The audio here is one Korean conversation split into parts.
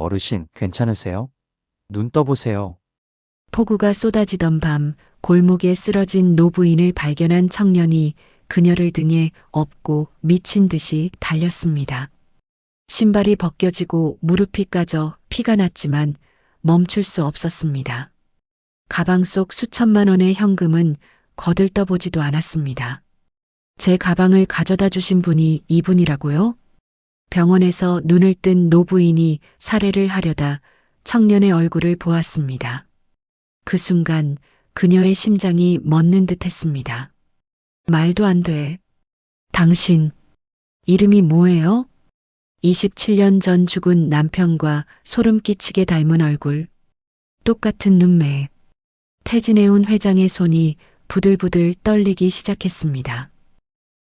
어르신, 괜찮으세요? 눈 떠보세요. 폭우가 쏟아지던 밤 골목에 쓰러진 노부인을 발견한 청년이 그녀를 등에 업고 미친 듯이 달렸습니다. 신발이 벗겨지고 무릎이 까져 피가 났지만 멈출 수 없었습니다. 가방 속 수천만 원의 현금은 거들떠보지도 않았습니다. 제 가방을 가져다 주신 분이 이분이라고요? 병원에서 눈을 뜬 노부인이 살해를 하려다 청년의 얼굴을 보았습니다. 그 순간 그녀의 심장이 멎는 듯 했습니다. 말도 안 돼. 당신, 이름이 뭐예요? 27년 전 죽은 남편과 소름 끼치게 닮은 얼굴, 똑같은 눈매. 퇴진해온 회장의 손이 부들부들 떨리기 시작했습니다.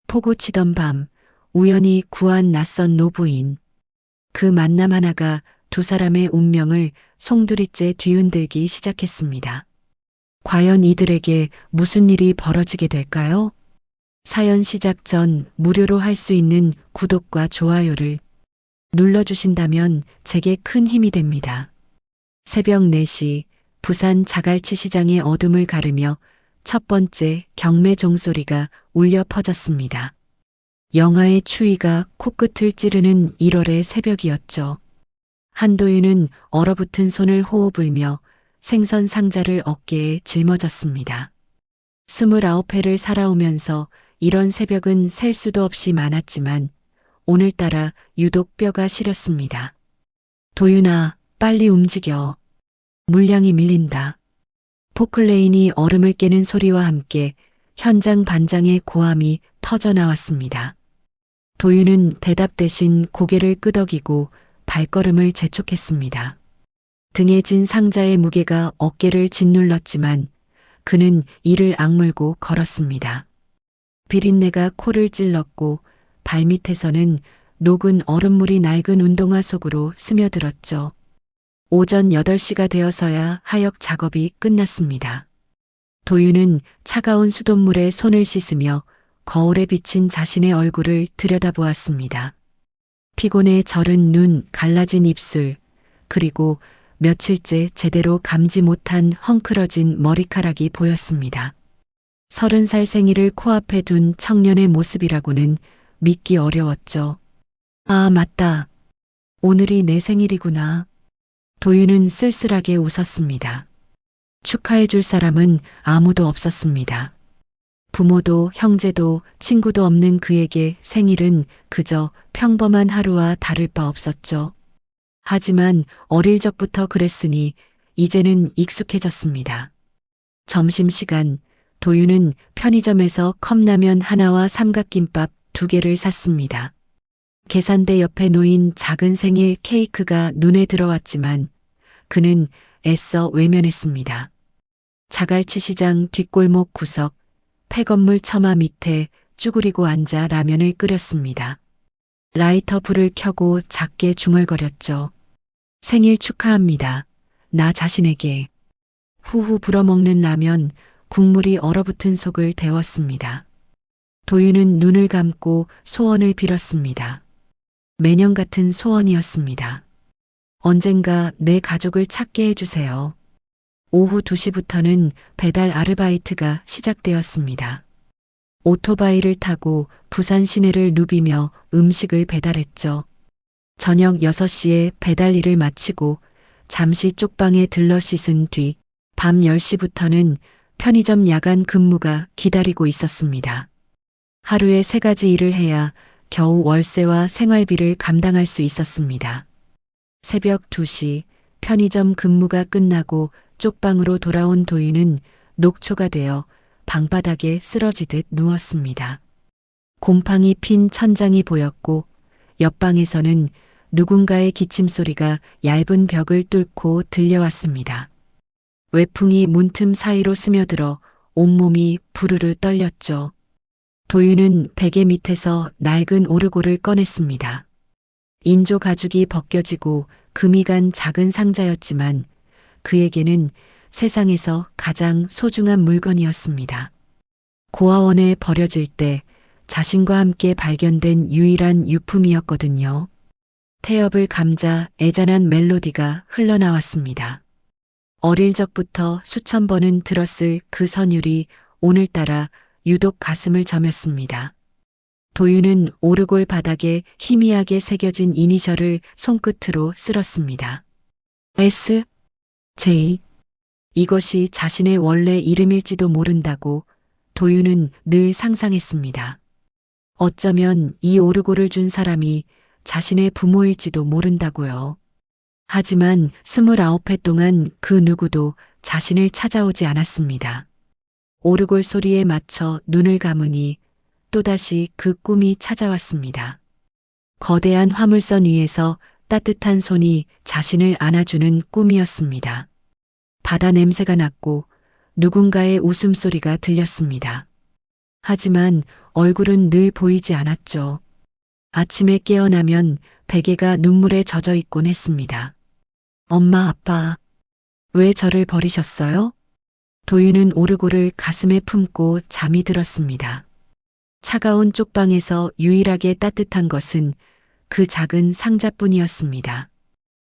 폭우 치던 밤, 우연히 구한 낯선 노부인. 그 만남 하나가 두 사람의 운명을 송두리째 뒤흔들기 시작했습니다. 과연 이들에게 무슨 일이 벌어지게 될까요? 사연 시작 전 무료로 할 수 있는 구독과 좋아요를 눌러주신다면 제게 큰 힘이 됩니다. 새벽 4시 부산 자갈치 시장의 어둠을 가르며 첫 번째 경매 종소리가 울려 퍼졌습니다. 영하의 추위가 코끝을 찌르는 1월의 새벽이었죠. 한도윤은 얼어붙은 손을 호호 불며 생선 상자를 어깨에 짊어졌습니다. 29회를 살아오면서 이런 새벽은 셀 수도 없이 많았지만 오늘따라 유독 뼈가 시렸습니다. 도윤아, 빨리 움직여. 물량이 밀린다. 포클레인이 얼음을 깨는 소리와 함께 현장 반장의 고함이 터져나왔습니다. 도윤은 대답 대신 고개를 끄덕이고 발걸음을 재촉했습니다. 등에 진 상자의 무게가 어깨를 짓눌렀지만 그는 이를 악물고 걸었습니다. 비린내가 코를 찔렀고 발밑에서는 녹은 얼음물이 낡은 운동화 속으로 스며들었죠. 오전 8시가 되어서야 하역 작업이 끝났습니다. 도윤은 차가운 수돗물에 손을 씻으며 거울에 비친 자신의 얼굴을 들여다보았습니다. 피곤에 절은 눈, 갈라진 입술, 그리고 며칠째 제대로 감지 못한 헝클어진 머리카락이 보였습니다. 30살 생일을 코앞에 둔 청년의 모습이라고는 믿기 어려웠죠. 아, 맞다. 오늘이 내 생일이구나. 도윤은 쓸쓸하게 웃었습니다. 축하해 줄 사람은 아무도 없었습니다. 부모도 형제도 친구도 없는 그에게 생일은 그저 평범한 하루와 다를 바 없었죠. 하지만 어릴 적부터 그랬으니 이제는 익숙해졌습니다. 점심시간 도윤은 편의점에서 컵라면 하나와 삼각김밥 2개를 샀습니다. 계산대 옆에 놓인 작은 생일 케이크가 눈에 들어왔지만 그는 애써 외면했습니다. 자갈치 시장 뒷골목 구석 폐건물 처마 밑에 쭈그리고 앉아 라면을 끓였습니다. 라이터 불을 켜고 작게 중얼거렸죠. 생일 축하합니다. 나 자신에게. 후후 불어먹는 라면, 국물이 얼어붙은 속을 데웠습니다. 도윤은 눈을 감고 소원을 빌었습니다. 매년 같은 소원이었습니다. 언젠가 내 가족을 찾게 해주세요. 오후 2시부터는 배달 아르바이트가 시작되었습니다. 오토바이를 타고 부산 시내를 누비며 음식을 배달했죠. 저녁 6시에 배달 일을 마치고 잠시 쪽방에 들러 씻은 뒤 밤 10시부터는 편의점 야간 근무가 기다리고 있었습니다. 하루에 3가지 일을 해야 겨우 월세와 생활비를 감당할 수 있었습니다. 새벽 2시 편의점 근무가 끝나고 쪽방으로 돌아온 도윤은 녹초가 되어 방바닥에 쓰러지듯 누웠습니다. 곰팡이 핀 천장이 보였고 옆방에서는 누군가의 기침소리가 얇은 벽을 뚫고 들려왔습니다. 외풍이 문틈 사이로 스며들어 온몸이 부르르 떨렸죠. 도윤은 베개 밑에서 낡은 오르골을 꺼냈습니다. 인조 가죽이 벗겨지고 금이 간 작은 상자였지만 그에게는 세상에서 가장 소중한 물건이었습니다. 고아원에 버려질 때 자신과 함께 발견된 유일한 유품이었거든요. 태엽을 감자 애잔한 멜로디가 흘러나왔습니다. 어릴 적부터 수천 번은 들었을 그 선율이 오늘따라 유독 가슴을 저몄습니다. 도윤은 오르골 바닥에 희미하게 새겨진 이니셜을 손끝으로 쓸었습니다. S, J. 이것이 자신의 원래 이름일지도 모른다고 도윤은 늘 상상했습니다. 어쩌면 이 오르골을 준 사람이 자신의 부모일지도 모른다고요. 하지만 29회 동안 그 누구도 자신을 찾아오지 않았습니다. 오르골 소리에 맞춰 눈을 감으니 또다시 그 꿈이 찾아왔습니다. 거대한 화물선 위에서 따뜻한 손이 자신을 안아주는 꿈이었습니다. 바다 냄새가 났고 누군가의 웃음소리가 들렸습니다. 하지만 얼굴은 늘 보이지 않았죠. 아침에 깨어나면 베개가 눈물에 젖어 있곤 했습니다. 엄마, 아빠, 왜 저를 버리셨어요? 도윤은 오르골을 가슴에 품고 잠이 들었습니다. 차가운 쪽방에서 유일하게 따뜻한 것은 그 작은 상자뿐이었습니다.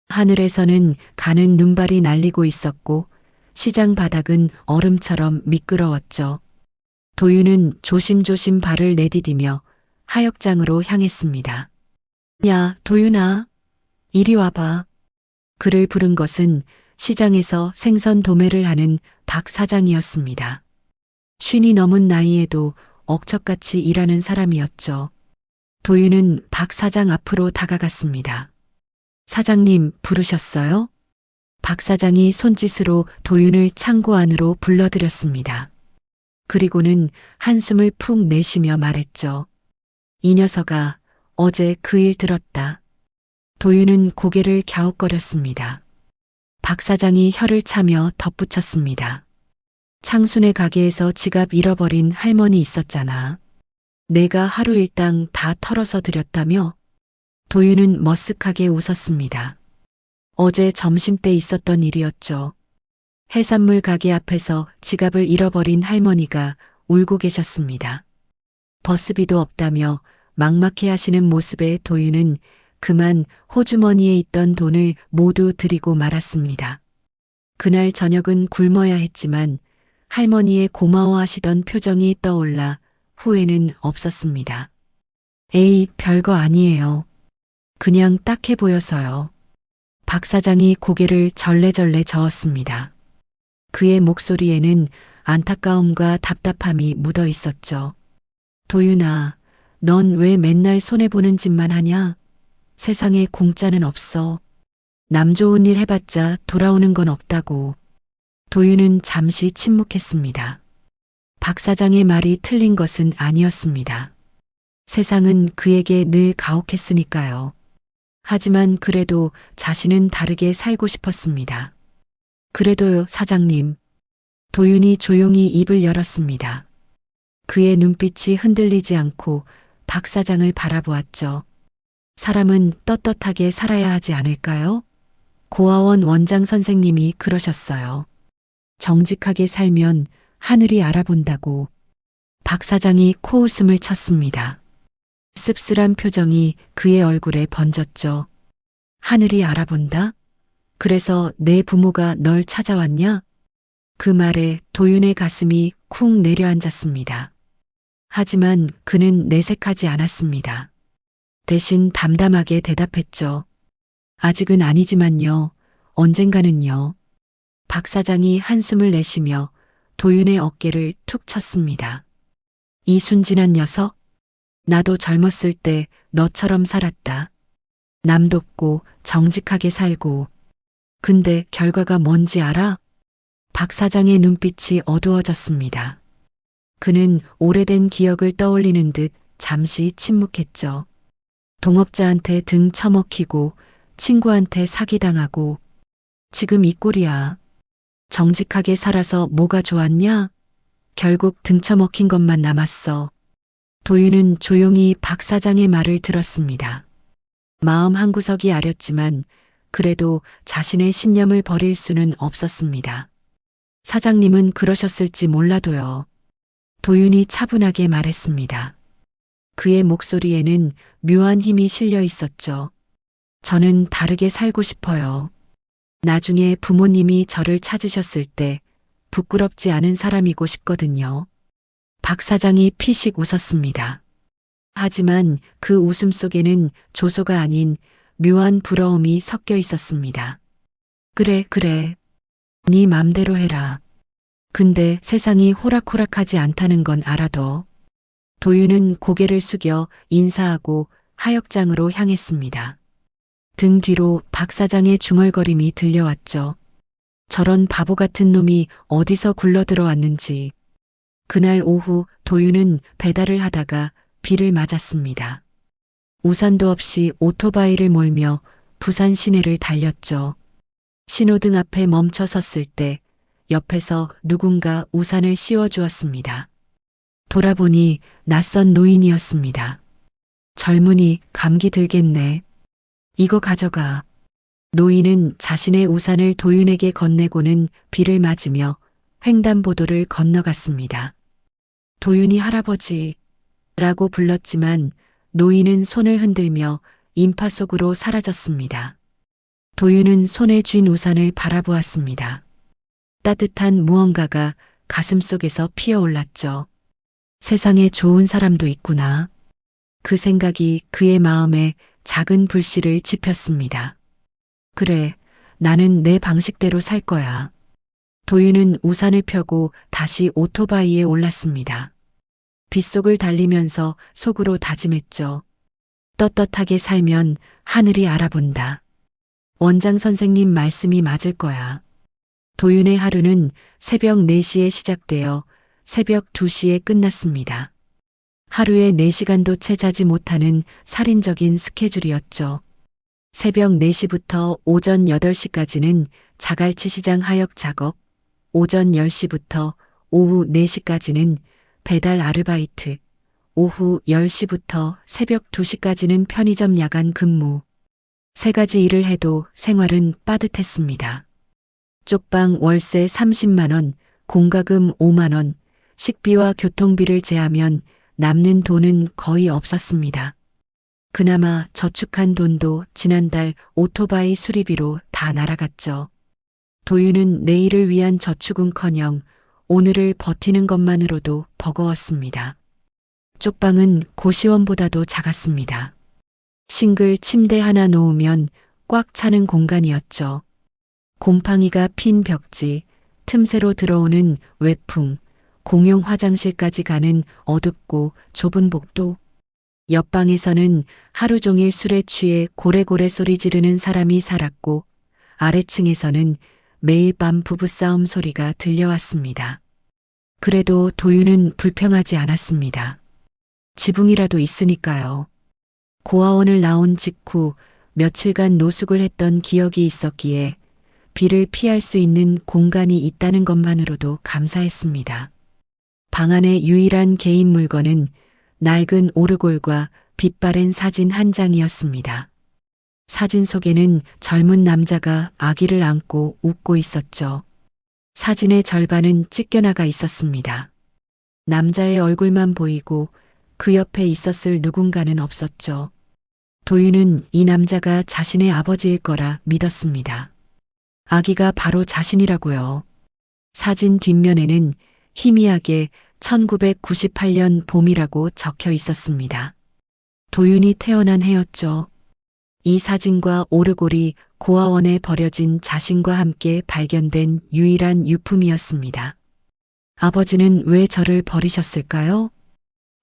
하늘에서는 가는 눈발이 날리고 있었고 시장 바닥은 얼음처럼 미끄러웠죠. 도윤은 조심조심 발을 내디디며 하역장으로 향했습니다. 야, 도윤아, 이리 와봐. 그를 부른 것은 시장에서 생선 도매를 하는 박 사장이었습니다. 50이 넘은 나이에도 억척같이 일하는 사람이었죠. 도윤은 박 사장 앞으로 다가갔습니다. 사장님, 부르셨어요? 박 사장이 손짓으로 도윤을 창고 안으로 불러들였습니다. 그리고는 한숨을 푹 내쉬며 말했죠. 이 녀석아, 어제 그 일 들었다. 도윤은 고개를 갸웃거렸습니다. 박 사장이 혀를 차며 덧붙였습니다. 창순의 가게에서 지갑 잃어버린 할머니 있었잖아. 내가 하루 일당 다 털어서 드렸다며? 도윤은 머쓱하게 웃었습니다. 어제 점심때 있었던 일이었죠. 해산물 가게 앞에서 지갑을 잃어버린 할머니가 울고 계셨습니다. 버스비도 없다며 막막해 하시는 모습에 도윤은 그만 호주머니에 있던 돈을 모두 드리고 말았습니다. 그날 저녁은 굶어야 했지만 할머니의 고마워하시던 표정이 떠올라 후회는 없었습니다. 에이, 별거 아니에요. 그냥 딱해 보여서요. 박 사장이 고개를 절레절레 저었습니다. 그의 목소리에는 안타까움과 답답함이 묻어 있었죠. 도윤아, 넌 왜 맨날 손해보는 짓만 하냐? 세상에 공짜는 없어. 남 좋은 일 해봤자 돌아오는 건 없다고. 도윤은 잠시 침묵했습니다. 박 사장의 말이 틀린 것은 아니었습니다. 세상은 그에게 늘 가혹했으니까요. 하지만 그래도 자신은 다르게 살고 싶었습니다. 그래도요, 사장님. 도윤이 조용히 입을 열었습니다. 그의 눈빛이 흔들리지 않고 박 사장을 바라보았죠. 사람은 떳떳하게 살아야 하지 않을까요? 고아원 원장 선생님이 그러셨어요. 정직하게 살면 하늘이 알아본다고. 박 사장이 코웃음을 쳤습니다. 씁쓸한 표정이 그의 얼굴에 번졌죠. 하늘이 알아본다? 그래서 내 부모가 널 찾아왔냐? 그 말에 도윤의 가슴이 쿵 내려앉았습니다. 하지만 그는 내색하지 않았습니다. 대신 담담하게 대답했죠. 아직은 아니지만요. 언젠가는요. 박 사장이 한숨을 내쉬며 도윤의 어깨를 툭 쳤습니다. 이 순진한 녀석? 나도 젊었을 때 너처럼 살았다. 남 돕고 정직하게 살고. 근데 결과가 뭔지 알아? 박 사장의 눈빛이 어두워졌습니다. 그는 오래된 기억을 떠올리는 듯 잠시 침묵했죠. 동업자한테 등 처먹히고 친구한테 사기당하고 지금 이 꼴이야. 정직하게 살아서 뭐가 좋았냐? 결국 등 처먹힌 것만 남았어. 도윤은 조용히 박 사장의 말을 들었습니다. 마음 한구석이 아렸지만 그래도 자신의 신념을 버릴 수는 없었습니다. 사장님은 그러셨을지 몰라도요. 도윤이 차분하게 말했습니다. 그의 목소리에는 묘한 힘이 실려 있었죠. 저는 다르게 살고 싶어요. 나중에 부모님이 저를 찾으셨을 때 부끄럽지 않은 사람이고 싶거든요. 박 사장이 피식 웃었습니다. 하지만 그 웃음 속에는 조소가 아닌 묘한 부러움이 섞여 있었습니다. 그래, 그래. 네 맘대로 해라. 근데 세상이 호락호락하지 않다는 건 알아둬. 도윤은 고개를 숙여 인사하고 하역장으로 향했습니다. 등 뒤로 박 사장의 중얼거림이 들려왔죠. 저런 바보 같은 놈이 어디서 굴러들어왔는지. 그날 오후 도윤은 배달을 하다가 비를 맞았습니다. 우산도 없이 오토바이를 몰며 부산 시내를 달렸죠. 신호등 앞에 멈춰 섰을 때 옆에서 누군가 우산을 씌워주었습니다. 돌아보니 낯선 노인이었습니다. 젊은이 감기 들겠네. 이거 가져가. 노인은 자신의 우산을 도윤에게 건네고는 비를 맞으며 횡단보도를 건너갔습니다. 도윤이 할아버지라고 불렀지만 노인은 손을 흔들며 인파 속으로 사라졌습니다. 도윤은 손에 쥔 우산을 바라보았습니다. 따뜻한 무언가가 가슴속에서 피어올랐죠. 세상에 좋은 사람도 있구나. 그 생각이 그의 마음에 작은 불씨를 지폈습니다. 그래, 나는 내 방식대로 살 거야. 도윤은 우산을 펴고 다시 오토바이에 올랐습니다. 빗속을 달리면서 속으로 다짐했죠. 떳떳하게 살면 하늘이 알아본다. 원장 선생님 말씀이 맞을 거야. 도윤의 하루는 새벽 4시에 시작되어 새벽 2시에 끝났습니다. 하루에 4시간도 채 자지 못하는 살인적인 스케줄이었죠. 새벽 4시부터 오전 8시까지는 자갈치 시장 하역 작업, 오전 10시부터 오후 4시까지는 배달 아르바이트, 오후 10시부터 새벽 2시까지는 편의점 야간 근무. 3가지 일을 해도 생활은 빠듯했습니다. 쪽방 월세 30만 원, 공과금 5만 원, 식비와 교통비를 제하면 남는 돈은 거의 없었습니다. 그나마 저축한 돈도 지난달 오토바이 수리비로 다 날아갔죠. 도윤은 내일을 위한 저축은커녕 오늘을 버티는 것만으로도 버거웠습니다. 쪽방은 고시원보다도 작았습니다. 싱글 침대 하나 놓으면 꽉 차는 공간이었죠. 곰팡이가 핀 벽지, 틈새로 들어오는 외풍, 공용 화장실까지 가는 어둡고 좁은 복도. 옆방에서는 하루 종일 술에 취해 고래고래 소리 지르는 사람이 살았고 아래층에서는 매일 밤 부부싸움 소리가 들려왔습니다. 그래도 도윤은 불평하지 않았습니다. 지붕이라도 있으니까요. 고아원을 나온 직후 며칠간 노숙을 했던 기억이 있었기에 비를 피할 수 있는 공간이 있다는 것만으로도 감사했습니다. 방 안의 유일한 개인 물건은 낡은 오르골과 빛바랜 사진 한 장이었습니다. 사진 속에는 젊은 남자가 아기를 안고 웃고 있었죠. 사진의 절반은 찢겨나가 있었습니다. 남자의 얼굴만 보이고 그 옆에 있었을 누군가는 없었죠. 도윤은 이 남자가 자신의 아버지일 거라 믿었습니다. 아기가 바로 자신이라고요. 사진 뒷면에는 희미하게 1998년 봄이라고 적혀 있었습니다. 도윤이 태어난 해였죠. 이 사진과 오르골이 고아원에 버려진 자신과 함께 발견된 유일한 유품이었습니다. 아버지는 왜 저를 버리셨을까요?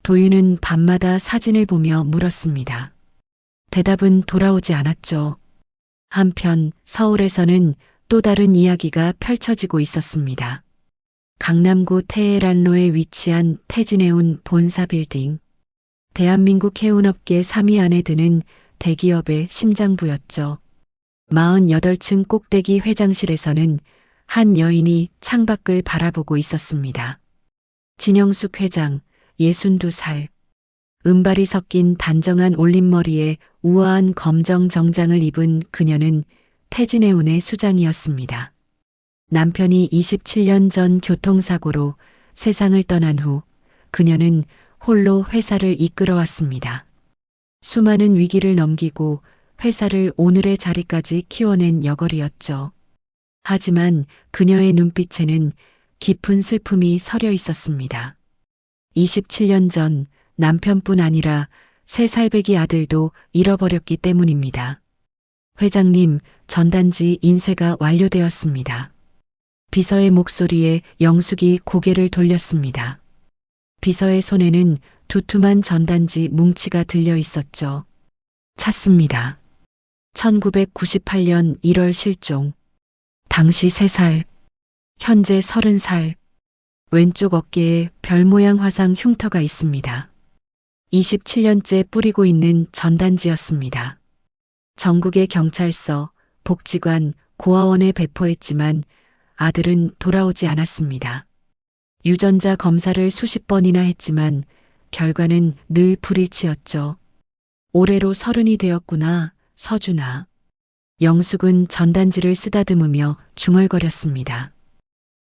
도윤은 밤마다 사진을 보며 물었습니다. 대답은 돌아오지 않았죠. 한편 서울에서는 또 다른 이야기가 펼쳐지고 있었습니다. 강남구 테헤란로에 위치한 태진해운 본사 빌딩. 대한민국 해운업계 3위 안에 드는 대기업의 심장부였죠. 48층 꼭대기 회장실에서는 한 여인이 창밖을 바라보고 있었습니다. 진영숙 회장, 62살. 은발이 섞인 단정한 올림머리에 우아한 검정 정장을 입은 그녀는 태진해운의 수장이었습니다. 남편이 27년 전 교통사고로 세상을 떠난 후 그녀는 홀로 회사를 이끌어왔습니다. 수많은 위기를 넘기고 회사를 오늘의 자리까지 키워낸 여걸이었죠. 하지만 그녀의 눈빛에는 깊은 슬픔이 서려 있었습니다. 27년 전 남편뿐 아니라 3살배기 아들도 잃어버렸기 때문입니다. 회장님, 전단지 인쇄가 완료되었습니다. 비서의 목소리에 영숙이 고개를 돌렸습니다. 비서의 손에는 두툼한 전단지 뭉치가 들려 있었죠. 찾습니다. 1998년 1월 실종. 당시 3살, 현재 30살. 왼쪽 어깨에 별 모양 화상 흉터가 있습니다. 27년째 뿌리고 있는 전단지였습니다. 전국의 경찰서, 복지관, 고아원에 배포했지만 아들은 돌아오지 않았습니다. 유전자 검사를 수십 번이나 했지만 결과는 늘 불일치였죠. 올해로 30이 되었구나, 서준아. 영숙은 전단지를 쓰다듬으며 중얼거렸습니다.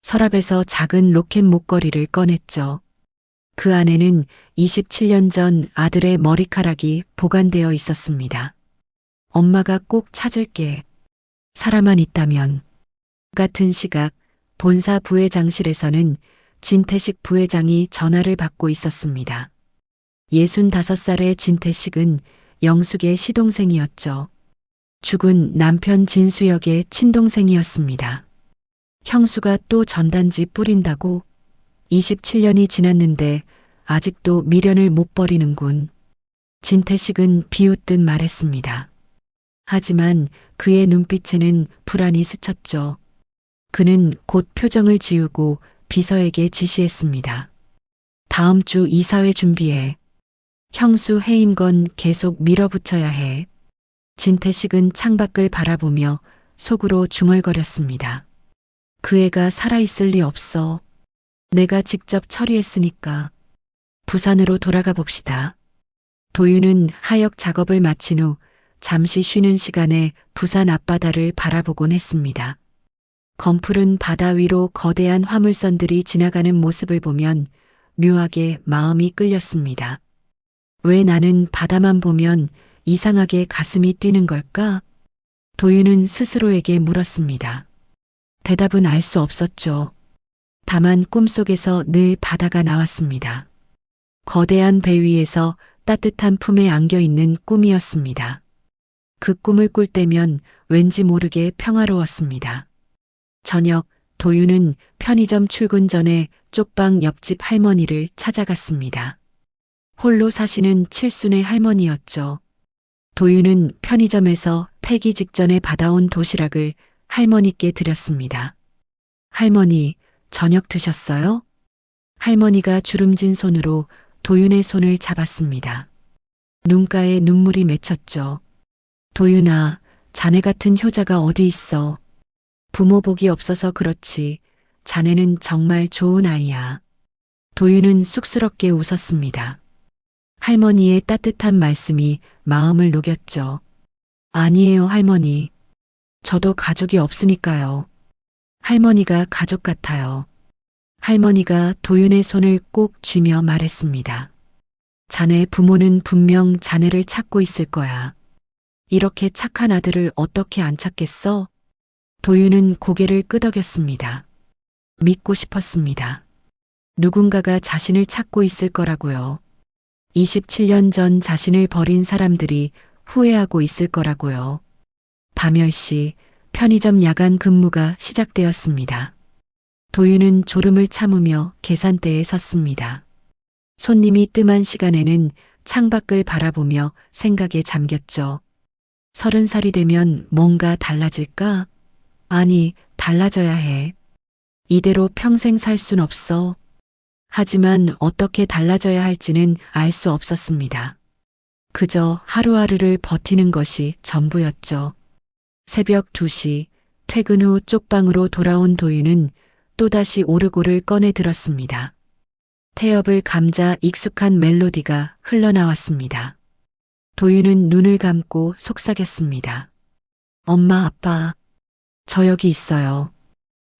서랍에서 작은 로켓 목걸이를 꺼냈죠. 그 안에는 27년 전 아들의 머리카락이 보관되어 있었습니다. 엄마가 꼭 찾을게. 살아만 있다면. 같은 시각 본사 부회장실에서는 진태식 부회장이 전화를 받고 있었습니다. 65살의 진태식은 영숙의 시동생이었죠. 죽은 남편 진수혁의 친동생이었습니다. 형수가 또 전단지 뿌린다고? 27년이 지났는데 아직도 미련을 못 버리는군. 진태식은 비웃듯 말했습니다. 하지만 그의 눈빛에는 불안이 스쳤죠. 그는 곧 표정을 지우고 비서에게 지시했습니다. 다음 주 이사회 준비해. 형수 해임 건 계속 밀어붙여야 해. 진태식은 창밖을 바라보며 속으로 중얼거렸습니다. 그 애가 살아있을 리 없어. 내가 직접 처리했으니까. 부산으로 돌아가 봅시다. 도윤은 하역 작업을 마친 후 잠시 쉬는 시간에 부산 앞바다를 바라보곤 했습니다. 검푸른 바다 위로 거대한 화물선들이 지나가는 모습을 보면 묘하게 마음이 끌렸습니다. 왜 나는 바다만 보면 이상하게 가슴이 뛰는 걸까? 도윤은 스스로에게 물었습니다. 대답은 알 수 없었죠. 다만 꿈속에서 늘 바다가 나왔습니다. 거대한 배 위에서 따뜻한 품에 안겨 있는 꿈이었습니다. 그 꿈을 꿀 때면 왠지 모르게 평화로웠습니다. 저녁 도윤은 편의점 출근 전에 쪽방 옆집 할머니를 찾아갔습니다. 홀로 사시는 칠순의 할머니였죠. 도윤은 편의점에서 폐기 직전에 받아온 도시락을 할머니께 드렸습니다. 할머니, 저녁 드셨어요? 할머니가 주름진 손으로 도윤의 손을 잡았습니다. 눈가에 눈물이 맺혔죠. 도윤아, 자네 같은 효자가 어디 있어. 부모 복이 없어서 그렇지. 자네는 정말 좋은 아이야. 도윤은 쑥스럽게 웃었습니다. 할머니의 따뜻한 말씀이 마음을 녹였죠. 아니에요, 할머니. 저도 가족이 없으니까요. 할머니가 가족 같아요. 할머니가 도윤의 손을 꼭 쥐며 말했습니다. 자네 부모는 분명 자네를 찾고 있을 거야. 이렇게 착한 아들을 어떻게 안 찾겠어? 도윤은 고개를 끄덕였습니다. 믿고 싶었습니다. 누군가가 자신을 찾고 있을 거라고요. 27년 전 자신을 버린 사람들이 후회하고 있을 거라고요. 밤 10시 편의점 야간 근무가 시작되었습니다. 도윤은 졸음을 참으며 계산대에 섰습니다. 손님이 뜸한 시간에는 창밖을 바라보며 생각에 잠겼죠. 30살이 되면 뭔가 달라질까? 아니, 달라져야 해. 이대로 평생 살 순 없어. 하지만 어떻게 달라져야 할지는 알 수 없었습니다. 그저 하루하루를 버티는 것이 전부였죠. 새벽 2시 퇴근 후 쪽방으로 돌아온 도윤은 또다시 오르골을 꺼내 들었습니다. 태엽을 감자 익숙한 멜로디가 흘러나왔습니다. 도윤은 눈을 감고 속삭였습니다. 엄마, 아빠, 저 여기 있어요.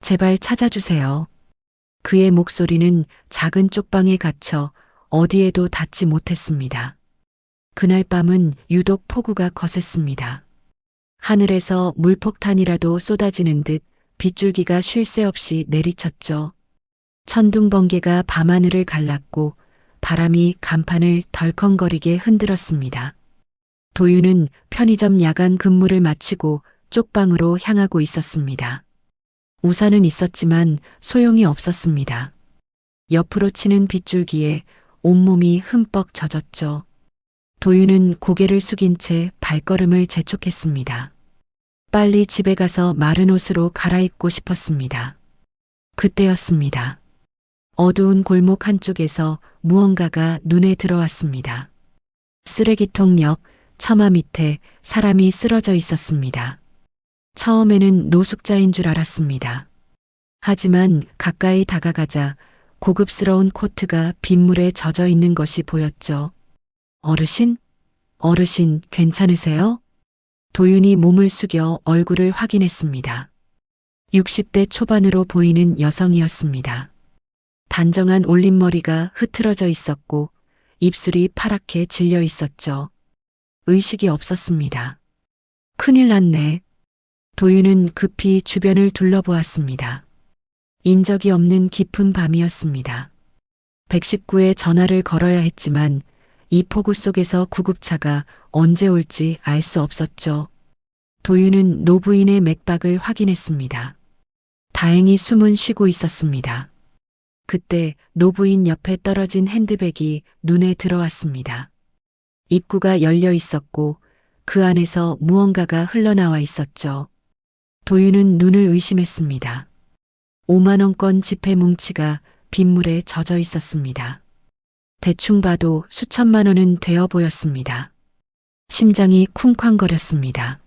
제발 찾아주세요. 그의 목소리는 작은 쪽방에 갇혀 어디에도 닿지 못했습니다. 그날 밤은 유독 폭우가 거셌습니다. 하늘에서 물폭탄이라도 쏟아지는 듯 빗줄기가 쉴 새 없이 내리쳤죠. 천둥 번개가 밤하늘을 갈랐고 바람이 간판을 덜컹거리게 흔들었습니다. 도윤은 편의점 야간 근무를 마치고 쪽방으로 향하고 있었습니다. 우산은 있었지만 소용이 없었습니다. 옆으로 치는 빗줄기에 온몸이 흠뻑 젖었죠. 도윤은 고개를 숙인 채 발걸음을 재촉했습니다. 빨리 집에 가서 마른 옷으로 갈아입고 싶었습니다. 그때였습니다. 어두운 골목 한쪽에서 무언가가 눈에 들어왔습니다. 쓰레기통 옆 처마 밑에 사람이 쓰러져 있었습니다. 처음에는 노숙자인 줄 알았습니다. 하지만 가까이 다가가자 고급스러운 코트가 빗물에 젖어 있는 것이 보였죠. 어르신? 어르신, 괜찮으세요? 도윤이 몸을 숙여 얼굴을 확인했습니다. 60대 초반으로 보이는 여성이었습니다. 단정한 올림머리가 흐트러져 있었고 입술이 파랗게 질려 있었죠. 의식이 없었습니다. 큰일 났네. 도윤은 급히 주변을 둘러보았습니다. 인적이 없는 깊은 밤이었습니다. 119에 전화를 걸어야 했지만 이 폭우 속에서 구급차가 언제 올지 알 수 없었죠. 도윤은 노부인의 맥박을 확인했습니다. 다행히 숨은 쉬고 있었습니다. 그때 노부인 옆에 떨어진 핸드백이 눈에 들어왔습니다. 입구가 열려 있었고 그 안에서 무언가가 흘러나와 있었죠. 도윤은 눈을 의심했습니다. 5만 원권 지폐 뭉치가 빗물에 젖어 있었습니다. 대충 봐도 수천만 원은 되어 보였습니다. 심장이 쿵쾅거렸습니다.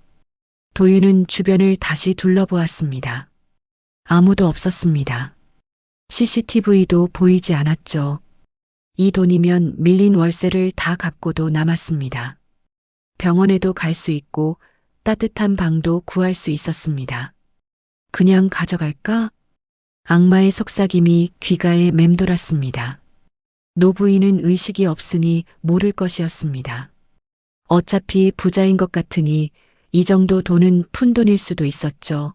도윤은 주변을 다시 둘러보았습니다. 아무도 없었습니다. CCTV도 보이지 않았죠. 이 돈이면 밀린 월세를 다 갚고도 남았습니다. 병원에도 갈 수 있고 따뜻한 방도 구할 수 있었습니다. 그냥 가져갈까? 악마의 속삭임이 귀가에 맴돌았습니다. 노부인은 의식이 없으니 모를 것이었습니다. 어차피 부자인 것 같으니 이 정도 돈은 푼돈일 수도 있었죠.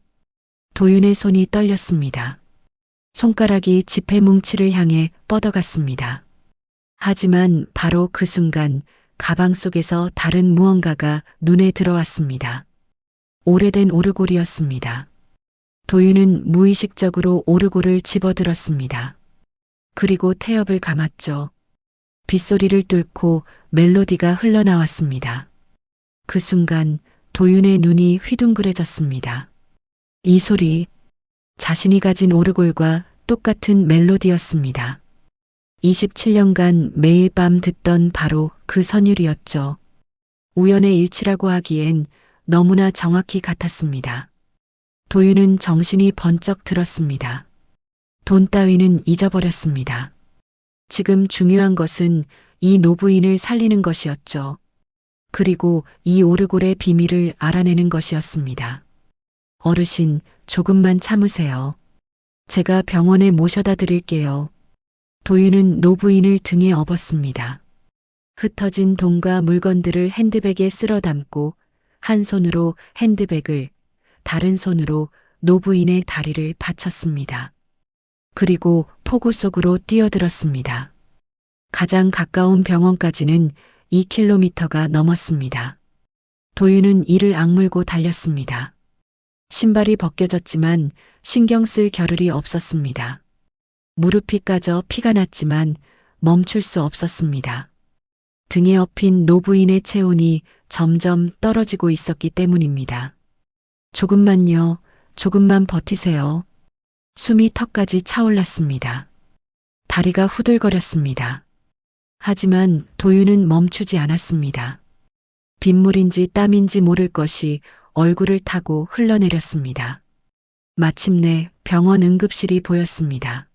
도윤의 손이 떨렸습니다. 손가락이 지폐 뭉치를 향해 뻗어갔습니다. 하지만 바로 그 순간 가방 속에서 다른 무언가가 눈에 들어왔습니다. 오래된 오르골이었습니다. 도윤은 무의식적으로 오르골을 집어들었습니다. 그리고 태엽을 감았죠. 빗소리를 뚫고 멜로디가 흘러나왔습니다. 그 순간 도윤의 눈이 휘둥그레졌습니다. 이 소리, 자신이 가진 오르골과 똑같은 멜로디였습니다. 27년간 매일 밤 듣던 바로 그 선율이었죠. 우연의 일치라고 하기엔 너무나 정확히 같았습니다. 도윤은 정신이 번쩍 들었습니다. 돈 따위는 잊어버렸습니다. 지금 중요한 것은 이 노부인을 살리는 것이었죠. 그리고 이 오르골의 비밀을 알아내는 것이었습니다. 어르신, 조금만 참으세요. 제가 병원에 모셔다 드릴게요. 도윤은 노부인을 등에 업었습니다. 흩어진 돈과 물건들을 핸드백에 쓸어 담고 한 손으로 핸드백을, 다른 손으로 노부인의 다리를 받쳤습니다. 그리고 폭우 속으로 뛰어들었습니다. 가장 가까운 병원까지는 2km가 넘었습니다. 도윤은 이를 악물고 달렸습니다. 신발이 벗겨졌지만 신경 쓸 겨를이 없었습니다. 무릎이 까져 피가 났지만 멈출 수 없었습니다. 등에 업힌 노부인의 체온이 점점 떨어지고 있었기 때문입니다. 조금만요, 조금만 버티세요. 숨이 턱까지 차올랐습니다. 다리가 후들거렸습니다. 하지만 도윤은 멈추지 않았습니다. 빗물인지 땀인지 모를 것이 얼굴을 타고 흘러내렸습니다. 마침내 병원 응급실이 보였습니다.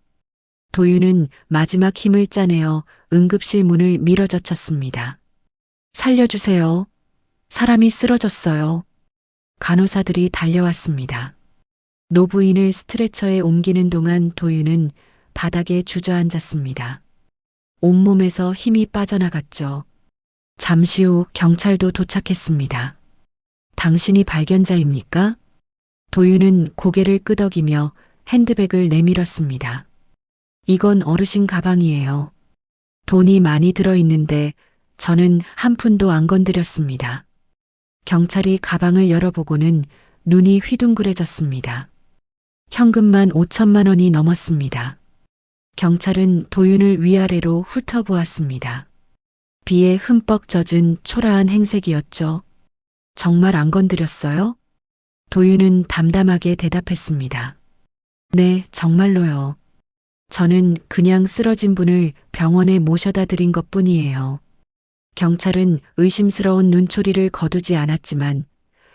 도윤은 마지막 힘을 짜내어 응급실 문을 밀어젖혔습니다. 살려주세요. 사람이 쓰러졌어요. 간호사들이 달려왔습니다. 노부인을 스트레처에 옮기는 동안 도윤은 바닥에 주저앉았습니다. 온몸에서 힘이 빠져나갔죠. 잠시 후 경찰도 도착했습니다. 당신이 발견자입니까? 도윤은 고개를 끄덕이며 핸드백을 내밀었습니다. 이건 어르신 가방이에요. 돈이 많이 들어있는데 저는 한 푼도 안 건드렸습니다. 경찰이 가방을 열어보고는 눈이 휘둥그레졌습니다. 현금만 5천만 원이 넘었습니다. 경찰은 도윤을 위아래로 훑어보았습니다. 비에 흠뻑 젖은 초라한 행색이었죠. 정말 안 건드렸어요? 도윤은 담담하게 대답했습니다. 네, 정말로요. 저는 그냥 쓰러진 분을 병원에 모셔다 드린 것 뿐이에요. 경찰은 의심스러운 눈초리를 거두지 않았지만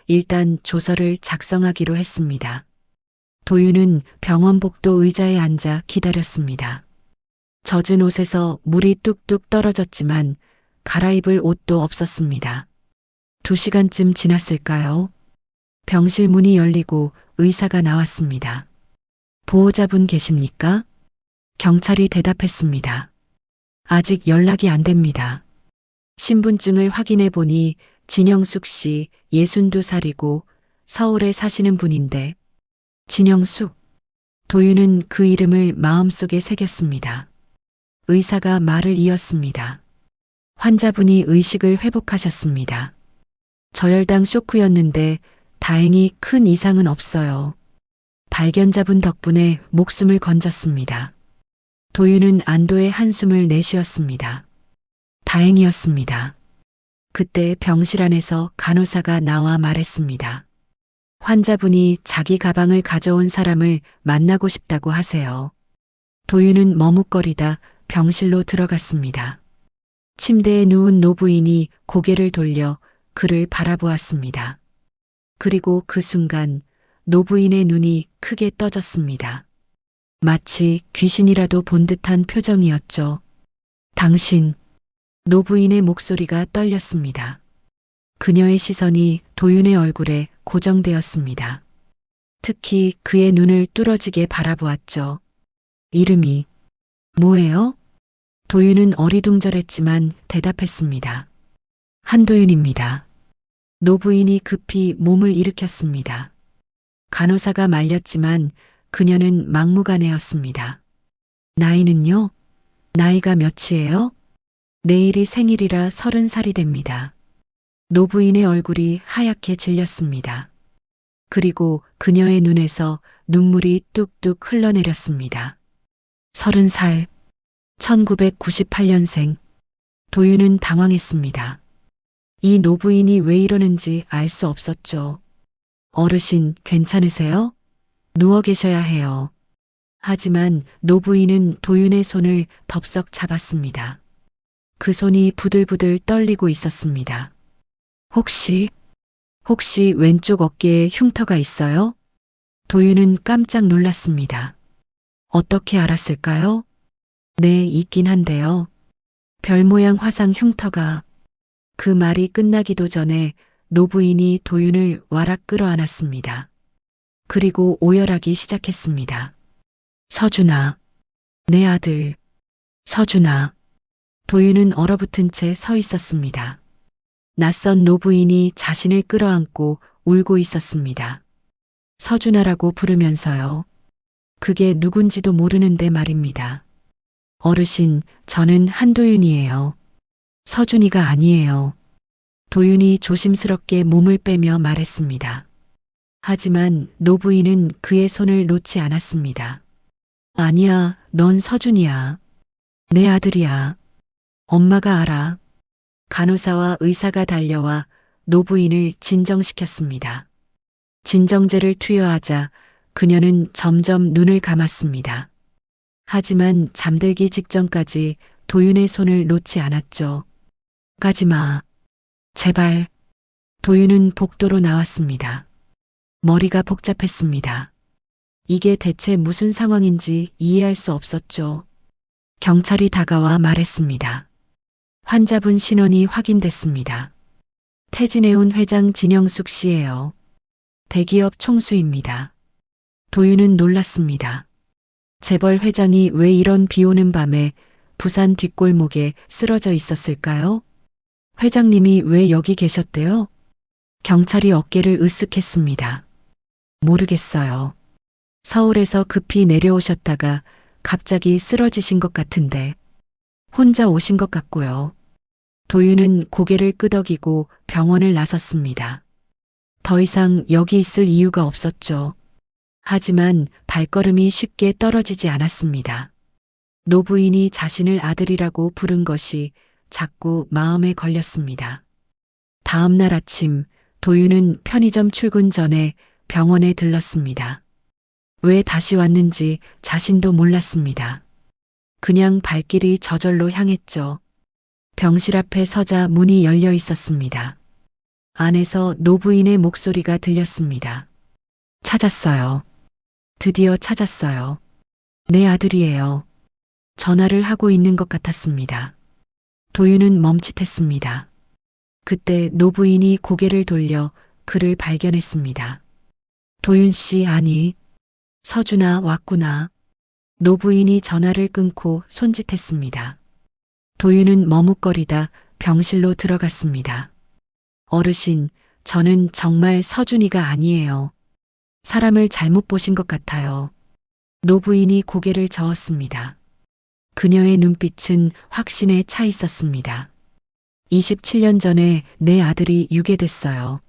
일단 조서를 작성하기로 했습니다. 도윤은 병원 복도 의자에 앉아 기다렸습니다. 젖은 옷에서 물이 뚝뚝 떨어졌지만 갈아입을 옷도 없었습니다. 2시간쯤 지났을까요? 병실 문이 열리고 의사가 나왔습니다. 보호자분 계십니까? 경찰이 대답했습니다. 아직 연락이 안 됩니다. 신분증을 확인해 보니 진영숙 씨 62살이고 서울에 사시는 분인데 진영숙. 도윤은 그 이름을 마음속에 새겼습니다. 의사가 말을 이었습니다. 환자분이 의식을 회복하셨습니다. 저혈당 쇼크였는데 다행히 큰 이상은 없어요. 발견자분 덕분에 목숨을 건졌습니다. 도윤은 안도의 한숨을 내쉬었습니다. 다행이었습니다. 그때 병실 안에서 간호사가 나와 말했습니다. 환자분이 자기 가방을 가져온 사람을 만나고 싶다고 하세요. 도윤은 머뭇거리다 병실로 들어갔습니다. 침대에 누운 노부인이 고개를 돌려 그를 바라보았습니다. 그리고 그 순간 노부인의 눈이 크게 떠졌습니다. 마치 귀신이라도 본 듯한 표정이었죠. 당신. 노부인의 목소리가 떨렸습니다. 그녀의 시선이 도윤의 얼굴에 고정되었습니다. 특히 그의 눈을 뚫어지게 바라보았죠. 이름이 뭐예요? 도윤은 어리둥절했지만 대답했습니다. 한도윤입니다. 노부인이 급히 몸을 일으켰습니다. 간호사가 말렸지만 그녀는 막무가내였습니다. 나이는요? 나이가 몇이에요? 내일이 생일이라 30살이 됩니다. 노부인의 얼굴이 하얗게 질렸습니다. 그리고 그녀의 눈에서 눈물이 뚝뚝 흘러내렸습니다. 30살, 1998년생. 도윤은 당황했습니다. 이 노부인이 왜 이러는지 알 수 없었죠. 어르신, 괜찮으세요? 누워 계셔야 해요. 하지만 노부인은 도윤의 손을 덥석 잡았습니다. 그 손이 부들부들 떨리고 있었습니다. 혹시 왼쪽 어깨에 흉터가 있어요? 도윤은 깜짝 놀랐습니다. 어떻게 알았을까요? 네, 있긴 한데요. 별 모양 화상 흉터가. 그 말이 끝나기도 전에 노부인이 도윤을 와락 끌어안았습니다. 그리고 오열하기 시작했습니다. 서준아, 내 아들. 서준아. 도윤은 얼어붙은 채 서 있었습니다. 낯선 노부인이 자신을 끌어안고 울고 있었습니다. 서준아라고 부르면서요. 그게 누군지도 모르는데 말입니다. 어르신, 저는 한도윤이에요. 서준이가 아니에요. 도윤이 조심스럽게 몸을 빼며 말했습니다. 하지만 노부인은 그의 손을 놓지 않았습니다. 아니야, 넌 서준이야. 내 아들이야. 엄마가 알아. 간호사와 의사가 달려와 노부인을 진정시켰습니다. 진정제를 투여하자 그녀는 점점 눈을 감았습니다. 하지만 잠들기 직전까지 도윤의 손을 놓지 않았죠. 가지마. 제발. 도윤은 복도로 나왔습니다. 머리가 복잡했습니다. 이게 대체 무슨 상황인지 이해할 수 없었죠. 경찰이 다가와 말했습니다. 환자분 신원이 확인됐습니다. 퇴진해온 회장 진영숙 씨예요. 대기업 총수입니다. 도윤은 놀랐습니다. 재벌 회장이 왜 이런 비 오는 밤에 부산 뒷골목에 쓰러져 있었을까요? 회장님이 왜 여기 계셨대요? 경찰이 어깨를 으쓱했습니다. 모르겠어요. 서울에서 급히 내려오셨다가 갑자기 쓰러지신 것 같은데 혼자 오신 것 같고요. 도윤은 고개를 끄덕이고 병원을 나섰습니다. 더 이상 여기 있을 이유가 없었죠. 하지만 발걸음이 쉽게 떨어지지 않았습니다. 노부인이 자신을 아들이라고 부른 것이 자꾸 마음에 걸렸습니다. 다음 날 아침 도윤은 편의점 출근 전에 병원에 들렀습니다. 왜 다시 왔는지 자신도 몰랐습니다. 그냥 발길이 저절로 향했죠. 병실 앞에 서자 문이 열려 있었습니다. 안에서 노부인의 목소리가 들렸습니다. 찾았어요. 드디어 찾았어요. 내 아들이에요. 전화를 하고 있는 것 같았습니다. 도윤은 멈칫했습니다. 그때 노부인이 고개를 돌려 그를 발견했습니다. 도윤 씨, 아니, 서준아 왔구나. 노부인이 전화를 끊고 손짓했습니다. 도윤은 머뭇거리다 병실로 들어갔습니다. 어르신, 저는 정말 서준이가 아니에요. 사람을 잘못 보신 것 같아요. 노부인이 고개를 저었습니다. 그녀의 눈빛은 확신에 차 있었습니다. 27년 전에 내 아들이 유괴됐어요.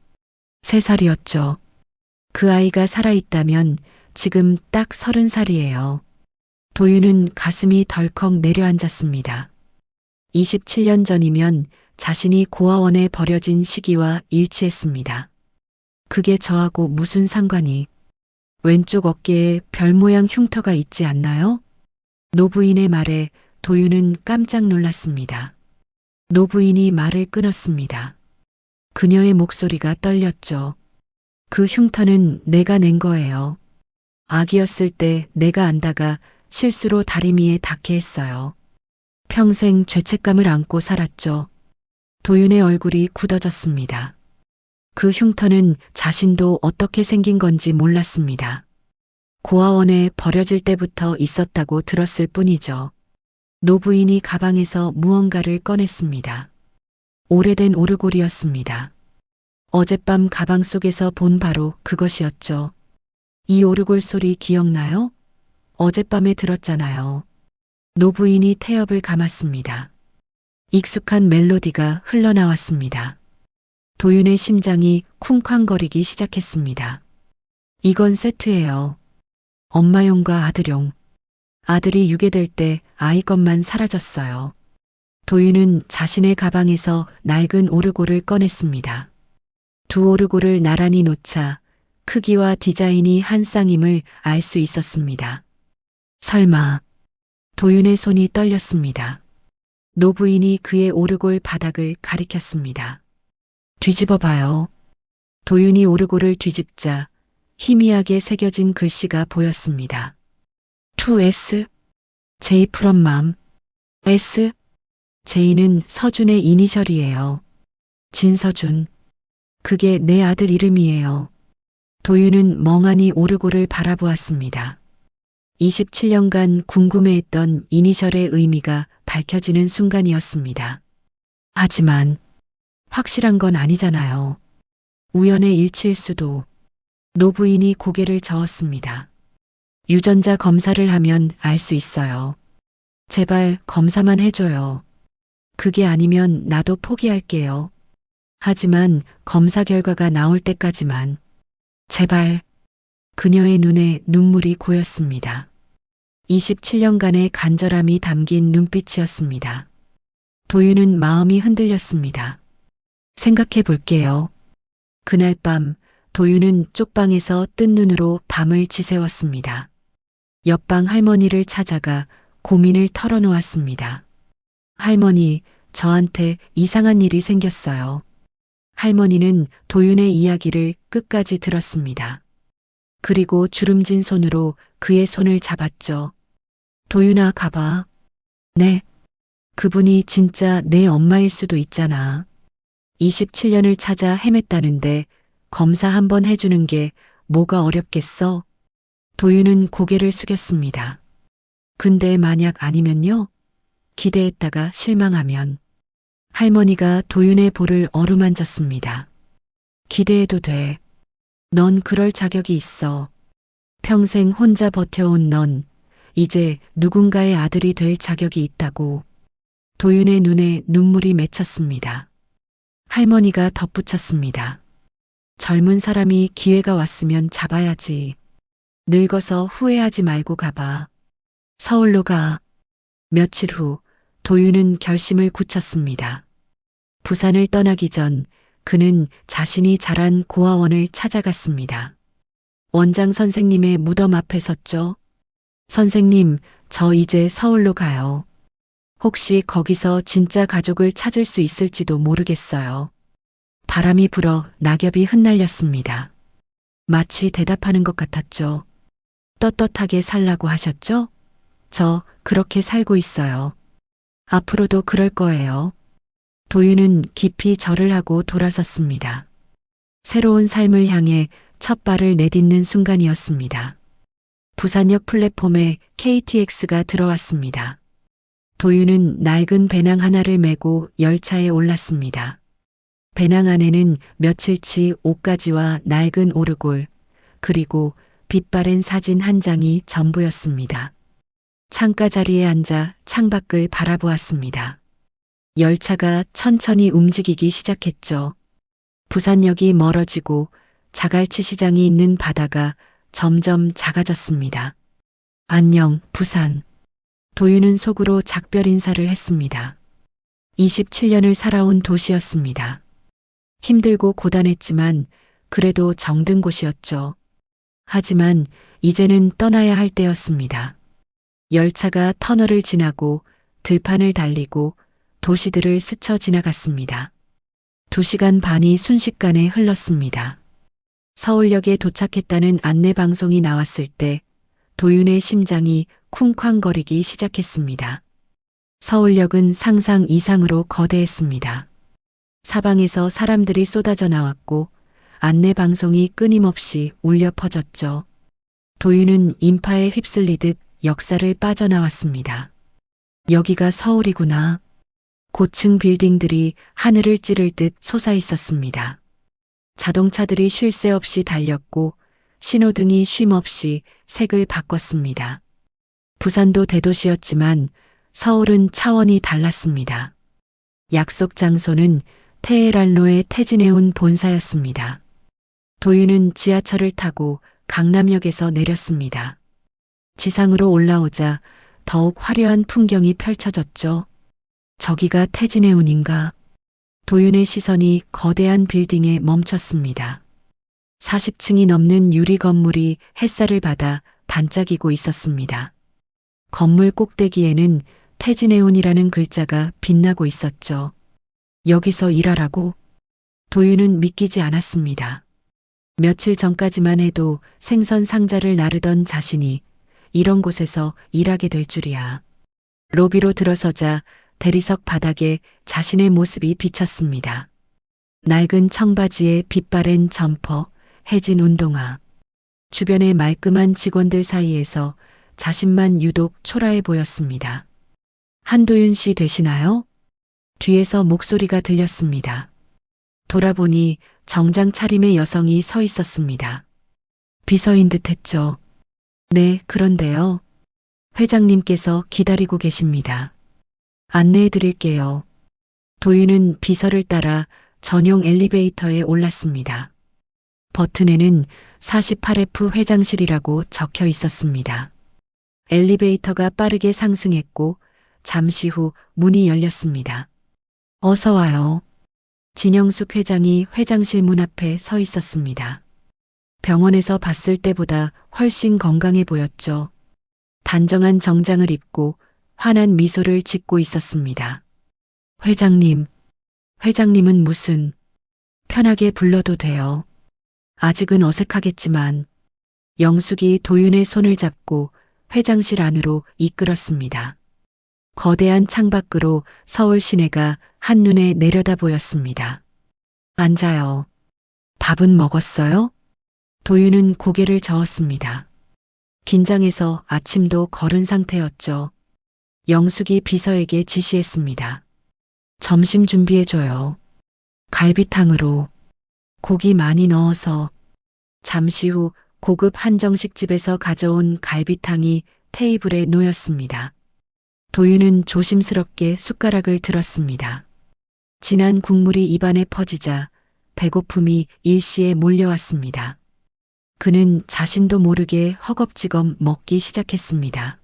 3살이었죠. 그 아이가 살아있다면 지금 딱 30살이에요. 도윤은 가슴이 덜컥 내려앉았습니다. 27년 전이면 자신이 고아원에 버려진 시기와 일치했습니다. 그게 저하고 무슨 상관이? 왼쪽 어깨에 별 모양 흉터가 있지 않나요? 노부인의 말에 도윤은 깜짝 놀랐습니다. 노부인이 말을 끊었습니다. 그녀의 목소리가 떨렸죠. 그 흉터는 내가 낸 거예요. 아기였을 때 내가 안다가 실수로 다리미에 닿게 했어요. 평생 죄책감을 안고 살았죠. 도윤의 얼굴이 굳어졌습니다. 그 흉터는 자신도 어떻게 생긴 건지 몰랐습니다. 고아원에 버려질 때부터 있었다고 들었을 뿐이죠. 노부인이 가방에서 무언가를 꺼냈습니다. 오래된 오르골이었습니다. 어젯밤 가방 속에서 본 바로 그것이었죠. 이 오르골 소리 기억나요? 어젯밤에 들었잖아요. 노부인이 태엽을 감았습니다. 익숙한 멜로디가 흘러나왔습니다. 도윤의 심장이 쿵쾅거리기 시작했습니다. 이건 세트예요. 엄마용과 아들용. 아들이 유괴될 때 아이 것만 사라졌어요. 도윤은 자신의 가방에서 낡은 오르골을 꺼냈습니다. 두 오르골을 나란히 놓자 크기와 디자인이 한 쌍임을 알 수 있었습니다. 설마. 도윤의 손이 떨렸습니다. 노부인이 그의 오르골 바닥을 가리켰습니다. 뒤집어 봐요. 도윤이 오르골을 뒤집자 희미하게 새겨진 글씨가 보였습니다. To S, J from mom. S, J는 서준의 이니셜이에요. 진서준. 그게 내 아들 이름이에요. 도윤은 멍하니 오르골을 바라보았습니다. 27년간 궁금해했던 이니셜의 의미가 밝혀지는 순간이었습니다. 하지만 확실한 건 아니잖아요. 우연의 일치일 수도. 노부인이 고개를 저었습니다. 유전자 검사를 하면 알 수 있어요. 제발 검사만 해줘요. 그게 아니면 나도 포기할게요. 하지만 검사 결과가 나올 때까지만. 제발. 그녀의 눈에 눈물이 고였습니다. 27년간의 간절함이 담긴 눈빛이었습니다. 도윤은 마음이 흔들렸습니다. 생각해 볼게요. 그날 밤 도윤은 쪽방에서 뜬 눈으로 밤을 지새웠습니다. 옆방 할머니를 찾아가 고민을 털어놓았습니다. 할머니, 저한테 이상한 일이 생겼어요. 할머니는 도윤의 이야기를 끝까지 들었습니다. 그리고 주름진 손으로 그의 손을 잡았죠. 도윤아, 가봐. 네. 그분이 진짜 내 엄마일 수도 있잖아. 27년을 찾아 헤맸다는데 검사 한번 해주는 게 뭐가 어렵겠어? 도윤은 고개를 숙였습니다. 근데 만약 아니면요? 기대했다가 실망하면. 할머니가 도윤의 볼을 어루만졌습니다. 기대해도 돼. 넌 그럴 자격이 있어. 평생 혼자 버텨온 넌 이제 누군가의 아들이 될 자격이 있다고. 도윤의 눈에 눈물이 맺혔습니다. 할머니가 덧붙였습니다. 젊은 사람이 기회가 왔으면 잡아야지. 늙어서 후회하지 말고 가봐. 서울로 가. 며칠 후 도윤은 결심을 굳혔습니다. 부산을 떠나기 전 그는 자신이 자란 고아원을 찾아갔습니다. 원장 선생님의 무덤 앞에 섰죠. 선생님, 저 이제 서울로 가요. 혹시 거기서 진짜 가족을 찾을 수 있을지도 모르겠어요. 바람이 불어 낙엽이 흩날렸습니다. 마치 대답하는 것 같았죠. 떳떳하게 살라고 하셨죠? 저 그렇게 살고 있어요. 앞으로도 그럴 거예요. 도윤은 깊이 절을 하고 돌아섰습니다. 새로운 삶을 향해 첫 발을 내딛는 순간이었습니다. 부산역 플랫폼에 KTX가 들어왔습니다. 도윤은 낡은 배낭 하나를 메고 열차에 올랐습니다. 배낭 안에는 며칠치 옷가지와 낡은 오르골, 그리고 빛바랜 사진 한 장이 전부였습니다. 창가 자리에 앉아 창밖을 바라보았습니다. 열차가 천천히 움직이기 시작했죠. 부산역이 멀어지고 자갈치 시장이 있는 바다가 점점 작아졌습니다. 안녕, 부산. 도윤은 속으로 작별 인사를 했습니다. 27년을 살아온 도시였습니다. 힘들고 고단했지만 그래도 정든 곳이었죠. 하지만 이제는 떠나야 할 때였습니다. 열차가 터널을 지나고 들판을 달리고 도시들을 스쳐 지나갔습니다. 2시간 반이 순식간에 흘렀습니다. 서울역에 도착했다는 안내방송이 나왔을 때 도윤의 심장이 쿵쾅거리기 시작했습니다. 서울역은 상상 이상으로 거대했습니다. 사방에서 사람들이 쏟아져 나왔고 안내방송이 끊임없이 울려 퍼졌죠. 도윤은 인파에 휩쓸리듯 역사를 빠져나왔습니다. 여기가 서울이구나. 고층 빌딩들이 하늘을 찌를 듯 솟아 있었습니다. 자동차들이 쉴 새 없이 달렸고 신호등이 쉼없이 색을 바꿨습니다. 부산도 대도시였지만 서울은 차원이 달랐습니다. 약속 장소는 테헤란로에 태진해온 본사였습니다. 도윤은 지하철을 타고 강남역에서 내렸습니다. 지상으로 올라오자 더욱 화려한 풍경이 펼쳐졌죠. 저기가 태진해운인가? 도윤의 시선이 거대한 빌딩에 멈췄습니다. 40층이 넘는 유리 건물이 햇살을 받아 반짝이고 있었습니다. 건물 꼭대기에는 태진해운이라는 글자가 빛나고 있었죠. 여기서 일하라고? 도윤은 믿기지 않았습니다. 며칠 전까지만 해도 생선 상자를 나르던 자신이 이런 곳에서 일하게 될 줄이야. 로비로 들어서자 대리석 바닥에 자신의 모습이 비쳤습니다. 낡은 청바지에 빛바랜 점퍼, 해진 운동화. 주변의 말끔한 직원들 사이에서 자신만 유독 초라해 보였습니다. 한도윤 씨 되시나요? 뒤에서 목소리가 들렸습니다. 돌아보니 정장 차림의 여성이 서 있었습니다. 비서인 듯 했죠. 네, 그런데요. 회장님께서 기다리고 계십니다. 안내해 드릴게요. 도윤은 비서를 따라 전용 엘리베이터에 올랐습니다. 버튼에는 48F 회장실이라고 적혀 있었습니다. 엘리베이터가 빠르게 상승했고 잠시 후 문이 열렸습니다. 어서 와요. 진영숙 회장이 회장실 문 앞에 서 있었습니다. 병원에서 봤을 때보다 훨씬 건강해 보였죠. 단정한 정장을 입고 환한 미소를 짓고 있었습니다. 회장님, 회장님은 무슨, 편하게 불러도 돼요. 아직은 어색하겠지만 영숙이 도윤의 손을 잡고 회장실 안으로 이끌었습니다. 거대한 창밖으로 서울 시내가 한눈에 내려다 보였습니다. 앉아요. 밥은 먹었어요? 도윤은 고개를 저었습니다. 긴장해서 아침도 거른 상태였죠. 영숙이 비서에게 지시했습니다. 점심 준비해줘요. 갈비탕으로. 고기 많이 넣어서. 잠시 후 고급 한정식집에서 가져온 갈비탕이 테이블에 놓였습니다. 도윤은 조심스럽게 숟가락을 들었습니다. 진한 국물이 입안에 퍼지자 배고픔이 일시에 몰려왔습니다. 그는 자신도 모르게 허겁지겁 먹기 시작했습니다.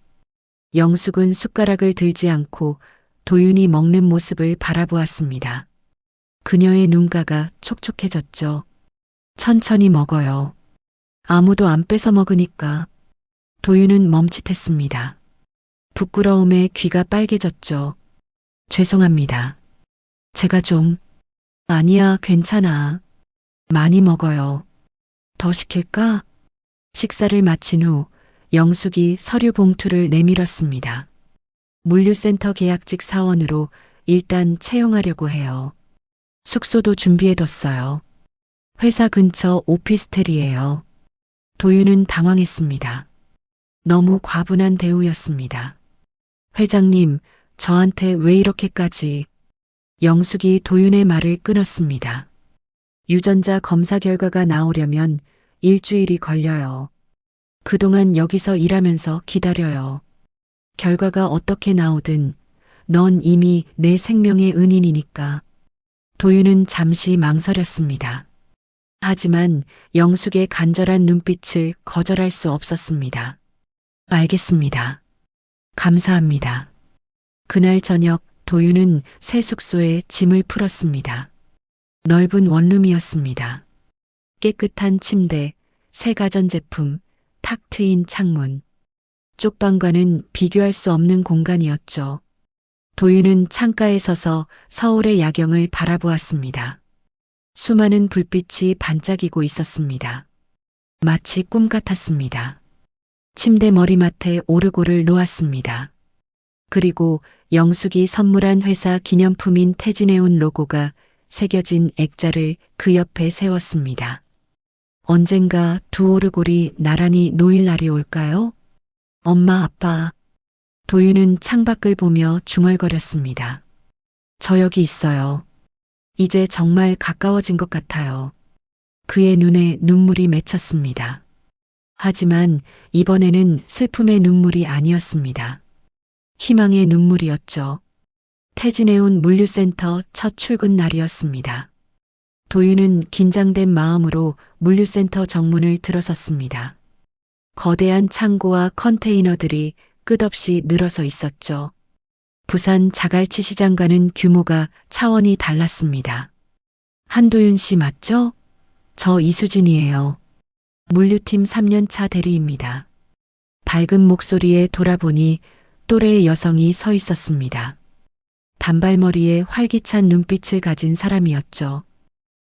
영숙은 숟가락을 들지 않고 도윤이 먹는 모습을 바라보았습니다. 그녀의 눈가가 촉촉해졌죠. 천천히 먹어요. 아무도 안 뺏어 먹으니까. 도윤은 멈칫했습니다. 부끄러움에 귀가 빨개졌죠. 죄송합니다. 제가 좀. 아니야, 괜찮아. 많이 먹어요. 더 시킬까? 식사를 마친 후 영숙이 서류 봉투를 내밀었습니다. 물류센터 계약직 사원으로 일단 채용하려고 해요. 숙소도 준비해뒀어요. 회사 근처 오피스텔이에요. 도윤은 당황했습니다. 너무 과분한 대우였습니다. 회장님, 저한테 왜 이렇게까지. 영숙이 도윤의 말을 끊었습니다. 유전자 검사 결과가 나오려면 일주일이 걸려요. 그동안 여기서 일하면서 기다려요. 결과가 어떻게 나오든 넌 이미 내 생명의 은인이니까. 도윤은 잠시 망설였습니다. 하지만 영숙의 간절한 눈빛을 거절할 수 없었습니다. 알겠습니다. 감사합니다. 그날 저녁 도윤은 새 숙소에 짐을 풀었습니다. 넓은 원룸이었습니다. 깨끗한 침대, 새 가전제품, 탁 트인 창문. 쪽방과는 비교할 수 없는 공간이었죠. 도윤은 창가에 서서 서울의 야경을 바라보았습니다. 수많은 불빛이 반짝이고 있었습니다. 마치 꿈 같았습니다. 침대 머리맡에 오르골을 놓았습니다. 그리고 영숙이 선물한 회사 기념품인 태진해온 로고가 새겨진 액자를 그 옆에 세웠습니다. 언젠가 두 오르골이 나란히 놓일 날이 올까요? 엄마, 아빠. 도윤은 창밖을 보며 중얼거렸습니다. 저 여기 있어요. 이제 정말 가까워진 것 같아요. 그의 눈에 눈물이 맺혔습니다. 하지만 이번에는 슬픔의 눈물이 아니었습니다. 희망의 눈물이었죠. 태진해온 물류센터 첫 출근 날이었습니다. 도윤은 긴장된 마음으로 물류센터 정문을 들어섰습니다. 거대한 창고와 컨테이너들이 끝없이 늘어서 있었죠. 부산 자갈치 시장과는 규모가 차원이 달랐습니다. 한도윤 씨 맞죠? 저 이수진이에요. 물류팀 3년차 대리입니다. 밝은 목소리에 돌아보니 또래의 여성이 서 있었습니다. 단발머리에 활기찬 눈빛을 가진 사람이었죠.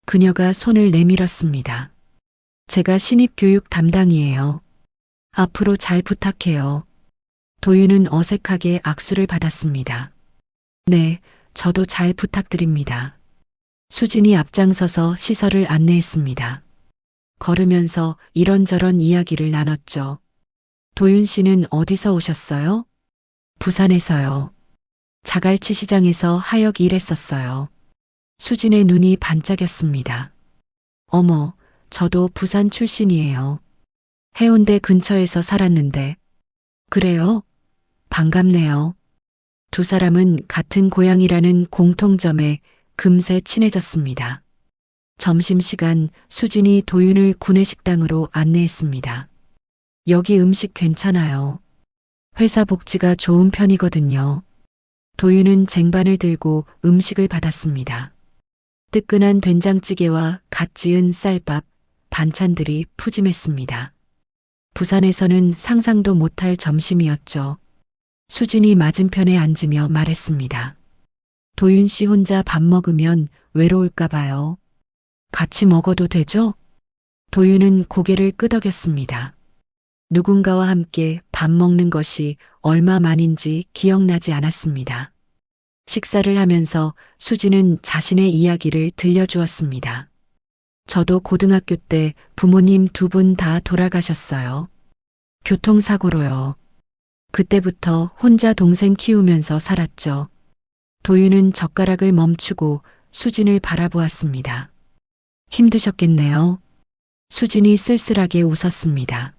그녀가 손을 내밀었습니다. 제가 신입교육 담당이에요. 앞으로 잘 부탁해요. 도윤은 어색하게 악수를 받았습니다. 네, 저도 잘 부탁드립니다. 수진이 앞장서서 시설을 안내했습니다. 걸으면서 이런저런 이야기를 나눴죠. 도윤 씨는 어디서 오셨어요? 부산에서요. 자갈치 시장에서 하역 일했었어요. 수진의 눈이 반짝였습니다. 어머, 저도 부산 출신이에요. 해운대 근처에서 살았는데. 그래요? 반갑네요. 두 사람은 같은 고향이라는 공통점에 금세 친해졌습니다. 점심시간 수진이 도윤을 구내식당으로 안내했습니다. 여기 음식 괜찮아요. 회사 복지가 좋은 편이거든요. 도윤은 쟁반을 들고 음식을 받았습니다. 뜨끈한 된장찌개와 갓 지은 쌀밥, 반찬들이 푸짐했습니다. 부산에서는 상상도 못할 점심이었죠. 수진이 맞은편에 앉으며 말했습니다. 도윤 씨 혼자 밥 먹으면 외로울까 봐요. 같이 먹어도 되죠? 도윤은 고개를 끄덕였습니다. 누군가와 함께 밥 먹는 것이 얼마만인지 기억나지 않았습니다. 식사를 하면서 수진은 자신의 이야기를 들려주었습니다. 저도 고등학교 때 부모님 두 분 다 돌아가셨어요. 교통사고로요. 그때부터 혼자 동생 키우면서 살았죠. 도윤은 젓가락을 멈추고 수진을 바라보았습니다. 힘드셨겠네요. 수진이 쓸쓸하게 웃었습니다.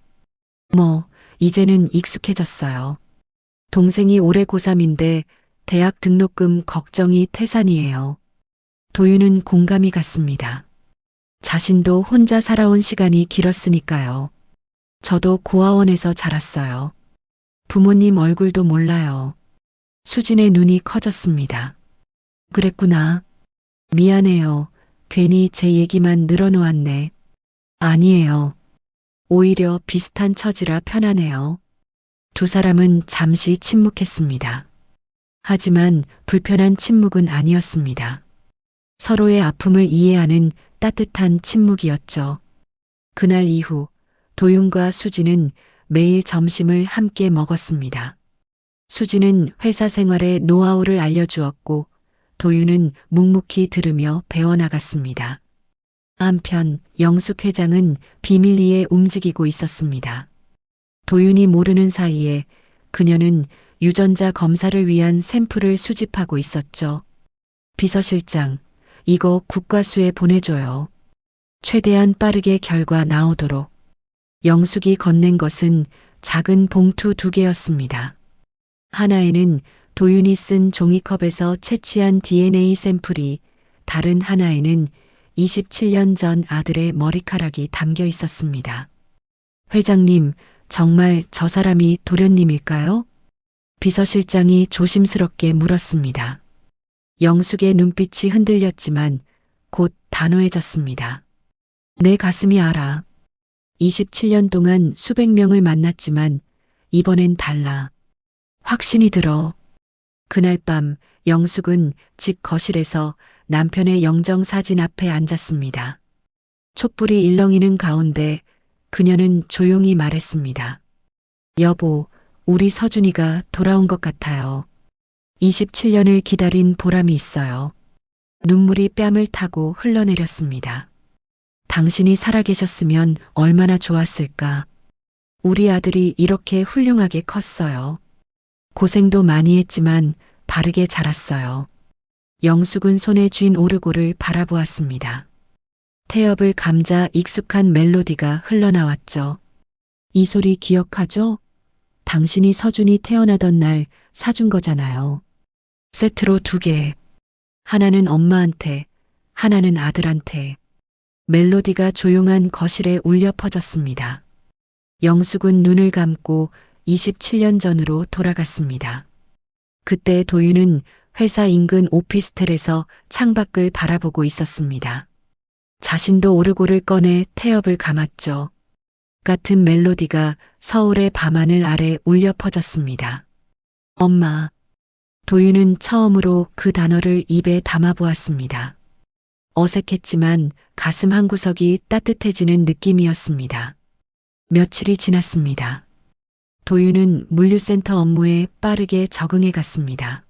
이제는 익숙해졌어요. 동생이 올해 고3인데 대학 등록금 걱정이 태산이에요. 도윤은 공감이 갔습니다. 자신도 혼자 살아온 시간이 길었으니까요. 저도 고아원에서 자랐어요. 부모님 얼굴도 몰라요. 수진의 눈이 커졌습니다. 그랬구나. 미안해요. 괜히 제 얘기만 늘어놓았네. 아니에요. 오히려 비슷한 처지라 편하네요. 두 사람은 잠시 침묵했습니다. 하지만 불편한 침묵은 아니었습니다. 서로의 아픔을 이해하는 따뜻한 침묵이었죠. 그날 이후 도윤과 수진은 매일 점심을 함께 먹었습니다. 수진은 회사 생활의 노하우를 알려주었고 도윤은 묵묵히 들으며 배워나갔습니다. 한편 영숙 회장은 비밀리에 움직이고 있었습니다. 도윤이 모르는 사이에 그녀는 유전자 검사를 위한 샘플을 수집하고 있었죠. 비서실장, 이거 국과수에 보내줘요. 최대한 빠르게 결과 나오도록. 영숙이 건넨 것은 작은 봉투 2개였습니다. 하나에는 도윤이 쓴 종이컵에서 채취한 DNA 샘플이, 다른 하나에는 27년 전 아들의 머리카락이 담겨 있었습니다. 회장님, 정말 저 사람이 도련님일까요? 비서실장이 조심스럽게 물었습니다. 영숙의 눈빛이 흔들렸지만 곧 단호해졌습니다. 내 가슴이 알아. 27년 동안 수백 명을 만났지만 이번엔 달라. 확신이 들어. 그날 밤 영숙은 집 거실에서 남편의 영정 사진 앞에 앉았습니다. 촛불이 일렁이는 가운데 그녀는 조용히 말했습니다. 여보, 우리 서준이가 돌아온 것 같아요. 27년을 기다린 보람이 있어요. 눈물이 뺨을 타고 흘러내렸습니다. 당신이 살아계셨으면 얼마나 좋았을까. 우리 아들이 이렇게 훌륭하게 컸어요. 고생도 많이 했지만 바르게 자랐어요. 영숙은 손에 쥔 오르골을 바라보았습니다. 태엽을 감자 익숙한 멜로디가 흘러나왔죠. 이 소리 기억하죠? 당신이 서준이 태어나던 날 사준 거잖아요. 세트로 2개. 하나는 엄마한테, 하나는 아들한테. 멜로디가 조용한 거실에 울려 퍼졌습니다. 영숙은 눈을 감고 27년 전으로 돌아갔습니다. 그때 도윤은 회사 인근 오피스텔에서 창밖을 바라보고 있었습니다. 자신도 오르골을 꺼내 태엽을 감았죠. 같은 멜로디가 서울의 밤하늘 아래 울려 퍼졌습니다. 엄마. 도윤은 처음으로 그 단어를 입에 담아보았습니다. 어색했지만 가슴 한구석이 따뜻해지는 느낌이었습니다. 며칠이 지났습니다. 도윤은 물류센터 업무에 빠르게 적응해 갔습니다.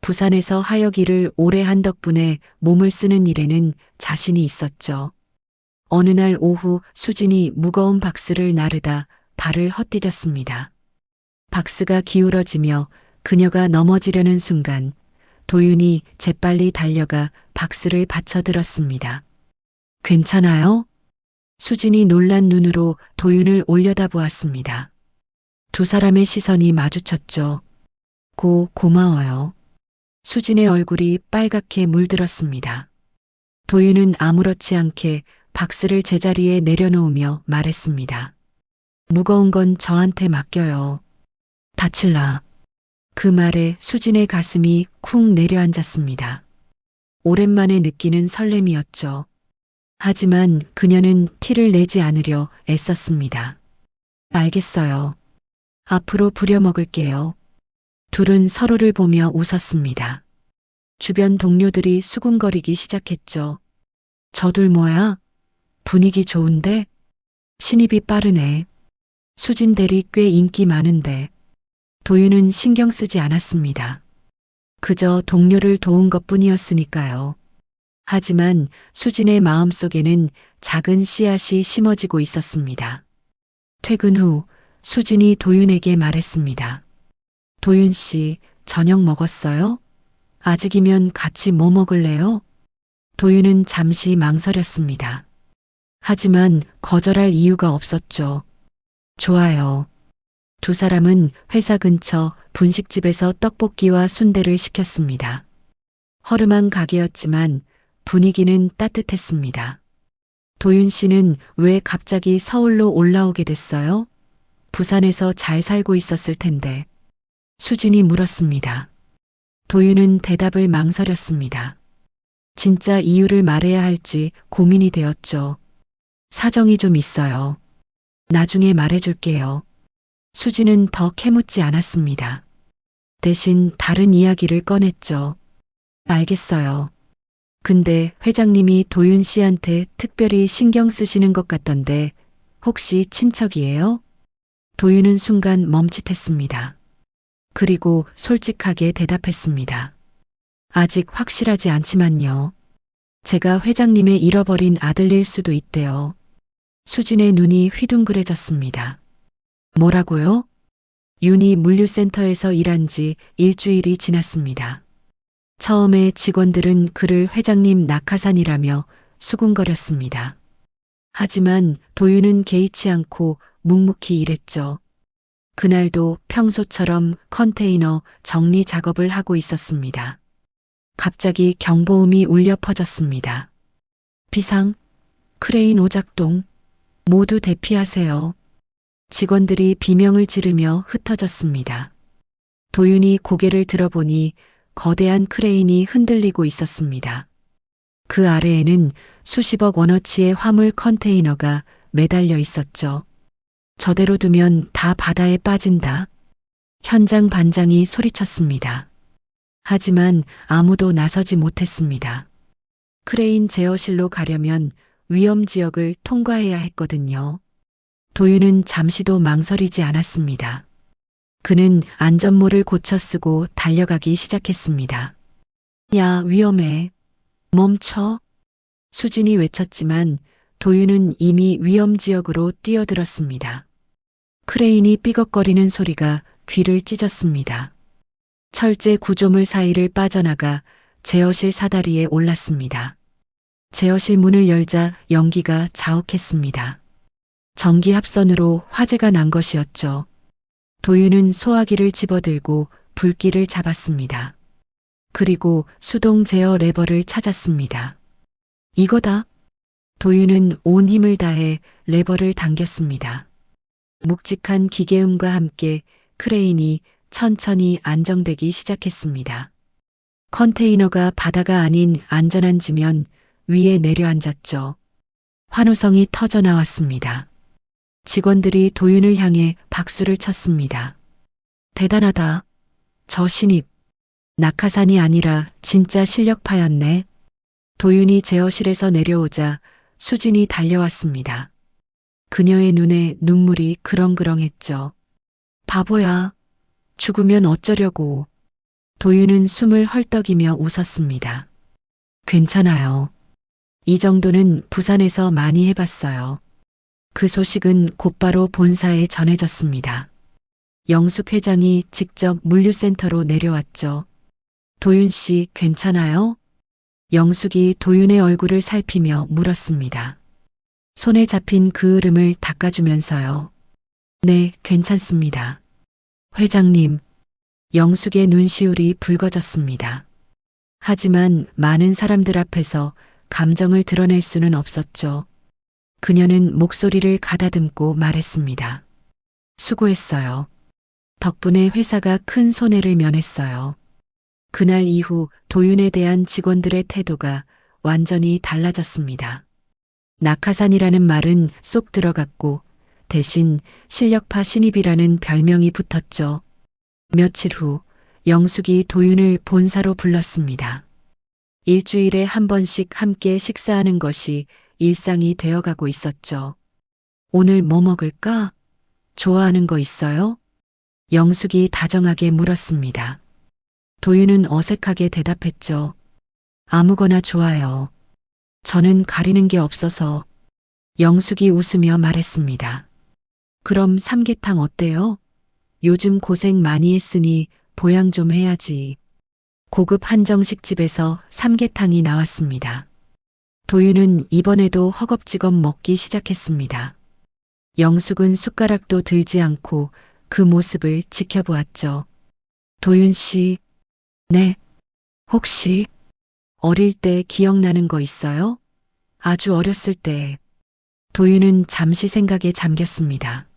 부산에서 하역 일을 오래 한 덕분에 몸을 쓰는 일에는 자신이 있었죠. 어느 날 오후 수진이 무거운 박스를 나르다 발을 헛디뎠습니다. 박스가 기울어지며 그녀가 넘어지려는 순간 도윤이 재빨리 달려가 박스를 받쳐들었습니다. 괜찮아요? 수진이 놀란 눈으로 도윤을 올려다보았습니다. 두 사람의 시선이 마주쳤죠. 고마워요. 수진의 얼굴이 빨갛게 물들었습니다. 도윤은 아무렇지 않게 박스를 제자리에 내려놓으며 말했습니다. 무거운 건 저한테 맡겨요. 다칠라. 그 말에 수진의 가슴이 쿵 내려앉았습니다. 오랜만에 느끼는 설렘이었죠. 하지만 그녀는 티를 내지 않으려 애썼습니다. 알겠어요. 앞으로 부려먹을게요. 둘은 서로를 보며 웃었습니다. 주변 동료들이 수군거리기 시작했죠. 저둘 뭐야? 분위기 좋은데? 신입이 빠르네. 수진 대리 꽤 인기 많은데. 도윤은 신경 쓰지 않았습니다. 그저 동료를 도운 것뿐이었으니까요. 하지만 수진의 마음속에는 작은 씨앗이 심어지고 있었습니다. 퇴근 후 수진이 도윤에게 말했습니다. 도윤 씨, 저녁 먹었어요? 아직이면 같이 뭐 먹을래요? 도윤은 잠시 망설였습니다. 하지만 거절할 이유가 없었죠. 좋아요. 두 사람은 회사 근처 분식집에서 떡볶이와 순대를 시켰습니다. 허름한 가게였지만 분위기는 따뜻했습니다. 도윤 씨는 왜 갑자기 서울로 올라오게 됐어요? 부산에서 잘 살고 있었을 텐데. 수진이 물었습니다. 도윤은 대답을 망설였습니다. 진짜 이유를 말해야 할지 고민이 되었죠. 사정이 좀 있어요. 나중에 말해줄게요. 수진은 더 캐묻지 않았습니다. 대신 다른 이야기를 꺼냈죠. 알겠어요. 근데 회장님이 도윤 씨한테 특별히 신경 쓰시는 것 같던데 혹시 친척이에요? 도윤은 순간 멈칫했습니다. 그리고 솔직하게 대답했습니다. 아직 확실하지 않지만요. 제가 회장님의 잃어버린 아들일 수도 있대요. 수진의 눈이 휘둥그레졌습니다. 뭐라고요? 윤희 물류센터에서 일한 지 일주일이 지났습니다. 처음에 직원들은 그를 회장님 낙하산이라며 수군거렸습니다. 하지만 도윤은 개의치 않고 묵묵히 일했죠. 그날도 평소처럼 컨테이너 정리 작업을 하고 있었습니다. 갑자기 경보음이 울려 퍼졌습니다. 비상, 크레인 오작동, 모두 대피하세요. 직원들이 비명을 지르며 흩어졌습니다. 도윤이 고개를 들어보니 거대한 크레인이 흔들리고 있었습니다. 그 아래에는 수십억 원어치의 화물 컨테이너가 매달려 있었죠. 저대로 두면 다 바다에 빠진다. 현장 반장이 소리쳤습니다. 하지만 아무도 나서지 못했습니다. 크레인 제어실로 가려면 위험 지역을 통과해야 했거든요. 도윤은 잠시도 망설이지 않았습니다. 그는 안전모를 고쳐 쓰고 달려가기 시작했습니다. 야, 위험해. 멈춰. 수진이 외쳤지만 도윤은 이미 위험 지역으로 뛰어들었습니다. 크레인이 삐걱거리는 소리가 귀를 찢었습니다. 철제 구조물 사이를 빠져나가 제어실 사다리에 올랐습니다. 제어실 문을 열자 연기가 자욱했습니다. 전기 합선으로 화재가 난 것이었죠. 도윤은 소화기를 집어들고 불길을 잡았습니다. 그리고 수동 제어 레버를 찾았습니다. 이거다. 도윤은 온 힘을 다해 레버를 당겼습니다. 묵직한 기계음과 함께 크레인이 천천히 안정되기 시작했습니다. 컨테이너가 바다가 아닌 안전한 지면 위에 내려앉았죠. 환호성이 터져 나왔습니다. 직원들이 도윤을 향해 박수를 쳤습니다. 대단하다. 저 신입. 낙하산이 아니라 진짜 실력파였네. 도윤이 제어실에서 내려오자 수진이 달려왔습니다. 그녀의 눈에 눈물이 그렁그렁했죠. 바보야. 죽으면 어쩌려고. 도윤은 숨을 헐떡이며 웃었습니다. 괜찮아요. 이 정도는 부산에서 많이 해봤어요. 그 소식은 곧바로 본사에 전해졌습니다. 영숙 회장이 직접 물류센터로 내려왔죠. 도윤 씨 괜찮아요? 영숙이 도윤의 얼굴을 살피며 물었습니다. 손에 잡힌 그을음을 닦아주면서요. 네, 괜찮습니다. 회장님, 영숙의 눈시울이 붉어졌습니다. 하지만 많은 사람들 앞에서 감정을 드러낼 수는 없었죠. 그녀는 목소리를 가다듬고 말했습니다. 수고했어요. 덕분에 회사가 큰 손해를 면했어요. 그날 이후 도윤에 대한 직원들의 태도가 완전히 달라졌습니다. 낙하산이라는 말은 쏙 들어갔고 대신 실력파 신입이라는 별명이 붙었죠. 며칠 후 영숙이 도윤을 본사로 불렀습니다. 일주일에 한 번씩 함께 식사하는 것이 일상이 되어가고 있었죠. 오늘 뭐 먹을까? 좋아하는 거 있어요? 영숙이 다정하게 물었습니다. 도윤은 어색하게 대답했죠. 아무거나 좋아요. 저는 가리는 게 없어서. 영숙이 웃으며 말했습니다. 그럼 삼계탕 어때요? 요즘 고생 많이 했으니 보양 좀 해야지. 고급 한정식 집에서 삼계탕이 나왔습니다. 도윤은 이번에도 허겁지겁 먹기 시작했습니다. 영숙은 숟가락도 들지 않고 그 모습을 지켜보았죠. 도윤 씨, 네, 혹시 어릴 때 기억나는 거 있어요? 아주 어렸을 때. 도윤은 잠시 생각에 잠겼습니다.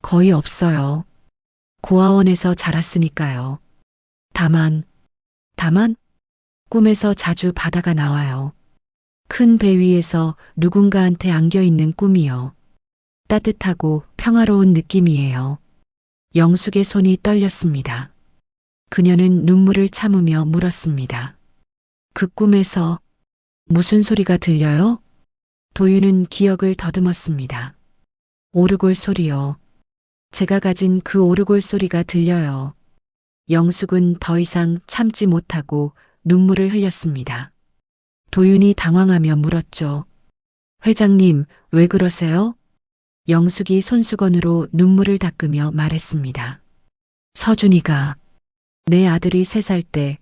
거의 없어요. 고아원에서 자랐으니까요. 다만, 꿈에서 자주 바다가 나와요. 큰 배 위에서 누군가한테 안겨 있는 꿈이요. 따뜻하고 평화로운 느낌이에요. 영숙의 손이 떨렸습니다. 그녀는 눈물을 참으며 물었습니다. 그 꿈에서 무슨 소리가 들려요? 도윤은 기억을 더듬었습니다. 오르골 소리요. 제가 가진 그 오르골 소리가 들려요. 영숙은 더 이상 참지 못하고 눈물을 흘렸습니다. 도윤이 당황하며 물었죠. 회장님, 왜 그러세요? 영숙이 손수건으로 눈물을 닦으며 말했습니다. 서준이가 내 아들이 3살 때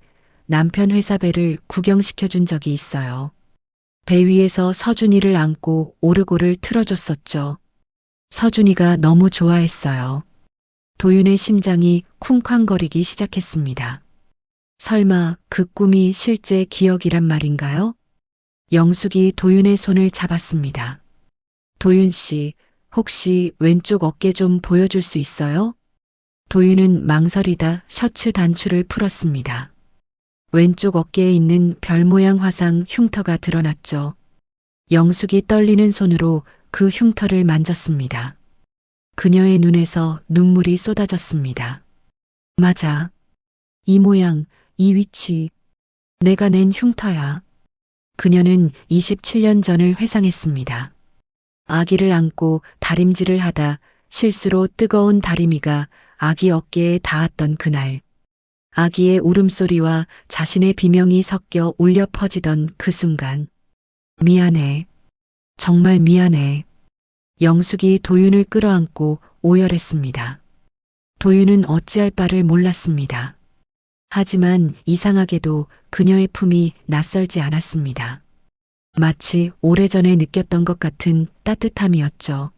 남편 회사 배를 구경시켜준 적이 있어요. 배 위에서 서준이를 안고 오르골을 틀어줬었죠. 서준이가 너무 좋아했어요. 도윤의 심장이 쿵쾅거리기 시작했습니다. 설마 그 꿈이 실제 기억이란 말인가요? 영숙이 도윤의 손을 잡았습니다. 도윤 씨, 혹시 왼쪽 어깨 좀 보여줄 수 있어요? 도윤은 망설이다 셔츠 단추를 풀었습니다. 왼쪽 어깨에 있는 별 모양 화상 흉터가 드러났죠. 영숙이 떨리는 손으로 그 흉터를 만졌습니다. 그녀의 눈에서 눈물이 쏟아졌습니다. 맞아. 이 모양, 이 위치. 내가 낸 흉터야. 그녀는 27년 전을 회상했습니다. 아기를 안고 다림질을 하다 실수로 뜨거운 다리미가 아기 어깨에 닿았던 그날. 아기의 울음소리와 자신의 비명이 섞여 울려 퍼지던 그 순간. 미안해. 정말 미안해. 영숙이 도윤을 끌어안고 오열했습니다. 도윤은 어찌할 바를 몰랐습니다. 하지만 이상하게도 그녀의 품이 낯설지 않았습니다. 마치 오래전에 느꼈던 것 같은 따뜻함이었죠.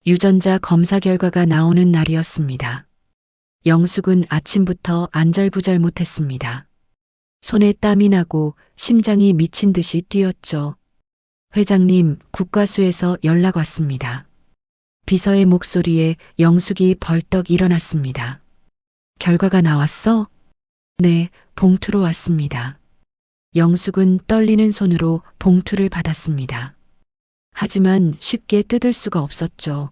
유전자 검사 결과가 나오는 날이었습니다. 영숙은 아침부터 안절부절 못했습니다. 손에 땀이 나고 심장이 미친 듯이 뛰었죠. 회장님, 국과수에서 연락 왔습니다. 비서의 목소리에 영숙이 벌떡 일어났습니다. 결과가 나왔어? 네, 봉투로 왔습니다. 영숙은 떨리는 손으로 봉투를 받았습니다. 하지만 쉽게 뜯을 수가 없었죠.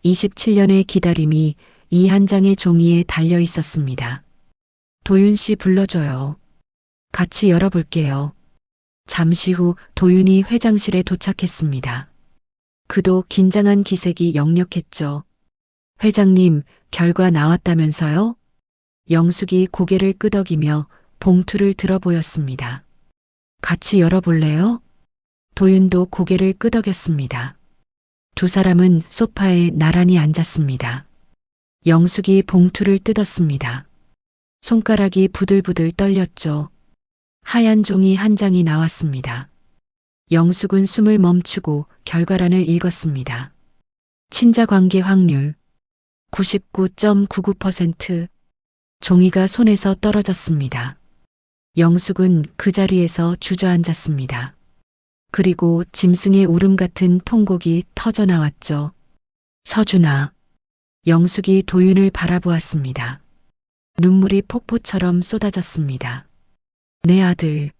27년의 기다림이 이 한 장의 종이에 달려 있었습니다. 도윤 씨 불러줘요. 같이 열어볼게요. 잠시 후 도윤이 회장실에 도착했습니다. 그도 긴장한 기색이 역력했죠. 회장님, 결과 나왔다면서요? 영숙이 고개를 끄덕이며 봉투를 들어 보였습니다. 같이 열어볼래요? 도윤도 고개를 끄덕였습니다. 두 사람은 소파에 나란히 앉았습니다. 영숙이 봉투를 뜯었습니다. 손가락이 부들부들 떨렸죠. 하얀 종이 한 장이 나왔습니다. 영숙은 숨을 멈추고 결과란을 읽었습니다. 친자 관계 확률 99.99%. 종이가 손에서 떨어졌습니다. 영숙은 그 자리에서 주저앉았습니다. 그리고 짐승의 울음 같은 통곡이 터져 나왔죠. 서준아. 영숙이 도윤을 바라보았습니다. 눈물이 폭포처럼 쏟아졌습니다. 내 아들,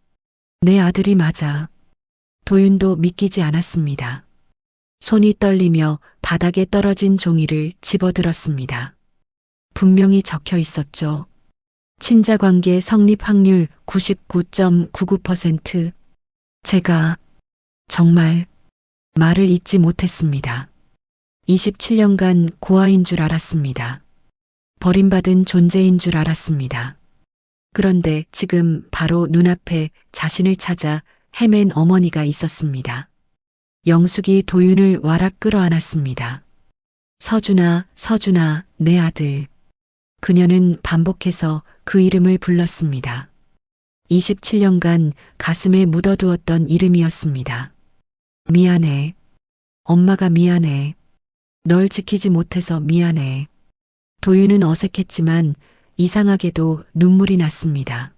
내 아들이 맞아. 도윤도 믿기지 않았습니다. 손이 떨리며 바닥에 떨어진 종이를 집어들었습니다. 분명히 적혀 있었죠. 친자관계 성립 확률 99.99%. 제가 정말 말을 잇지 못했습니다. 27년간 고아인 줄 알았습니다. 버림받은 존재인 줄 알았습니다. 그런데 지금 바로 눈앞에 자신을 찾아 헤맨 어머니가 있었습니다. 영숙이 도윤을 와락 끌어안았습니다. 서준아, 서준아, 내 아들. 그녀는 반복해서 그 이름을 불렀습니다. 27년간 가슴에 묻어두었던 이름이었습니다. 미안해. 엄마가 미안해. 널 지키지 못해서 미안해. 도윤은 어색했지만 이상하게도 눈물이 났습니다.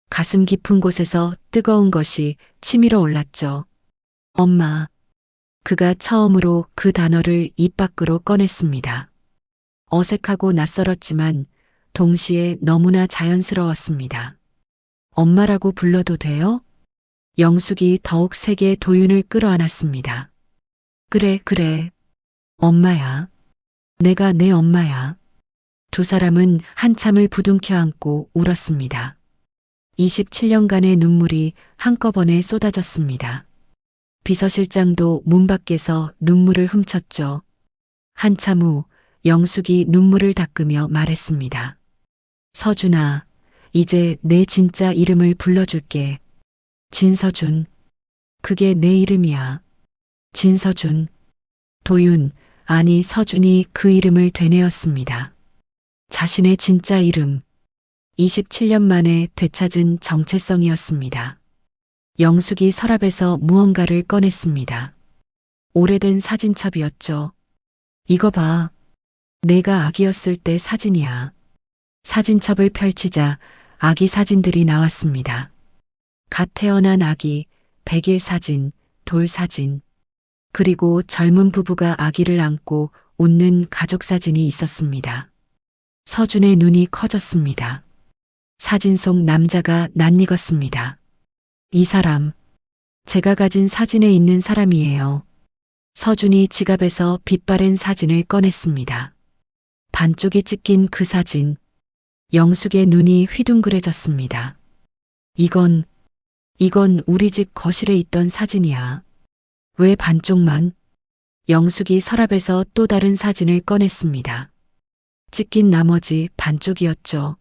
가슴 깊은 곳에서 뜨거운 것이 치밀어 올랐죠. 엄마. 그가 처음으로 그 단어를 입 밖으로 꺼냈습니다. 어색하고 낯설었지만 동시에 너무나 자연스러웠습니다. 엄마라고 불러도 돼요? 영숙이 더욱 세게 도윤을 끌어안았습니다. 그래, 그래. 엄마야. 내가 내 엄마야. 두 사람은 한참을 부둥켜 안고 울었습니다. 27년간의 눈물이 한꺼번에 쏟아졌습니다. 비서실장도 문 밖에서 눈물을 훔쳤죠. 한참 후 영숙이 눈물을 닦으며 말했습니다. 서준아, 이제 내 진짜 이름을 불러줄게. 진서준. 그게 내 이름이야. 진서준. 도윤, 아니 서준이 그 이름을 되뇌었습니다. 자신의 진짜 이름. 27년 만에 되찾은 정체성이었습니다. 영숙이 서랍에서 무언가를 꺼냈습니다. 오래된 사진첩이었죠. 이거 봐. 내가 아기였을 때 사진이야. 사진첩을 펼치자 아기 사진들이 나왔습니다. 갓 태어난 아기, 100일 사진, 돌 사진, 그리고 젊은 부부가 아기를 안고 웃는 가족 사진이 있었습니다. 서준의 눈이 커졌습니다. 사진 속 남자가 낯익었습니다. 이 사람, 제가 가진 사진에 있는 사람이에요. 서준이 지갑에서 빛바랜 사진을 꺼냈습니다. 반쪽이 찢긴 그 사진, 영숙의 눈이 휘둥그레졌습니다. 이건 우리 집 거실에 있던 사진이야. 왜 반쪽만? 영숙이 서랍에서 또 다른 사진을 꺼냈습니다. 찢긴 나머지 반쪽이었죠.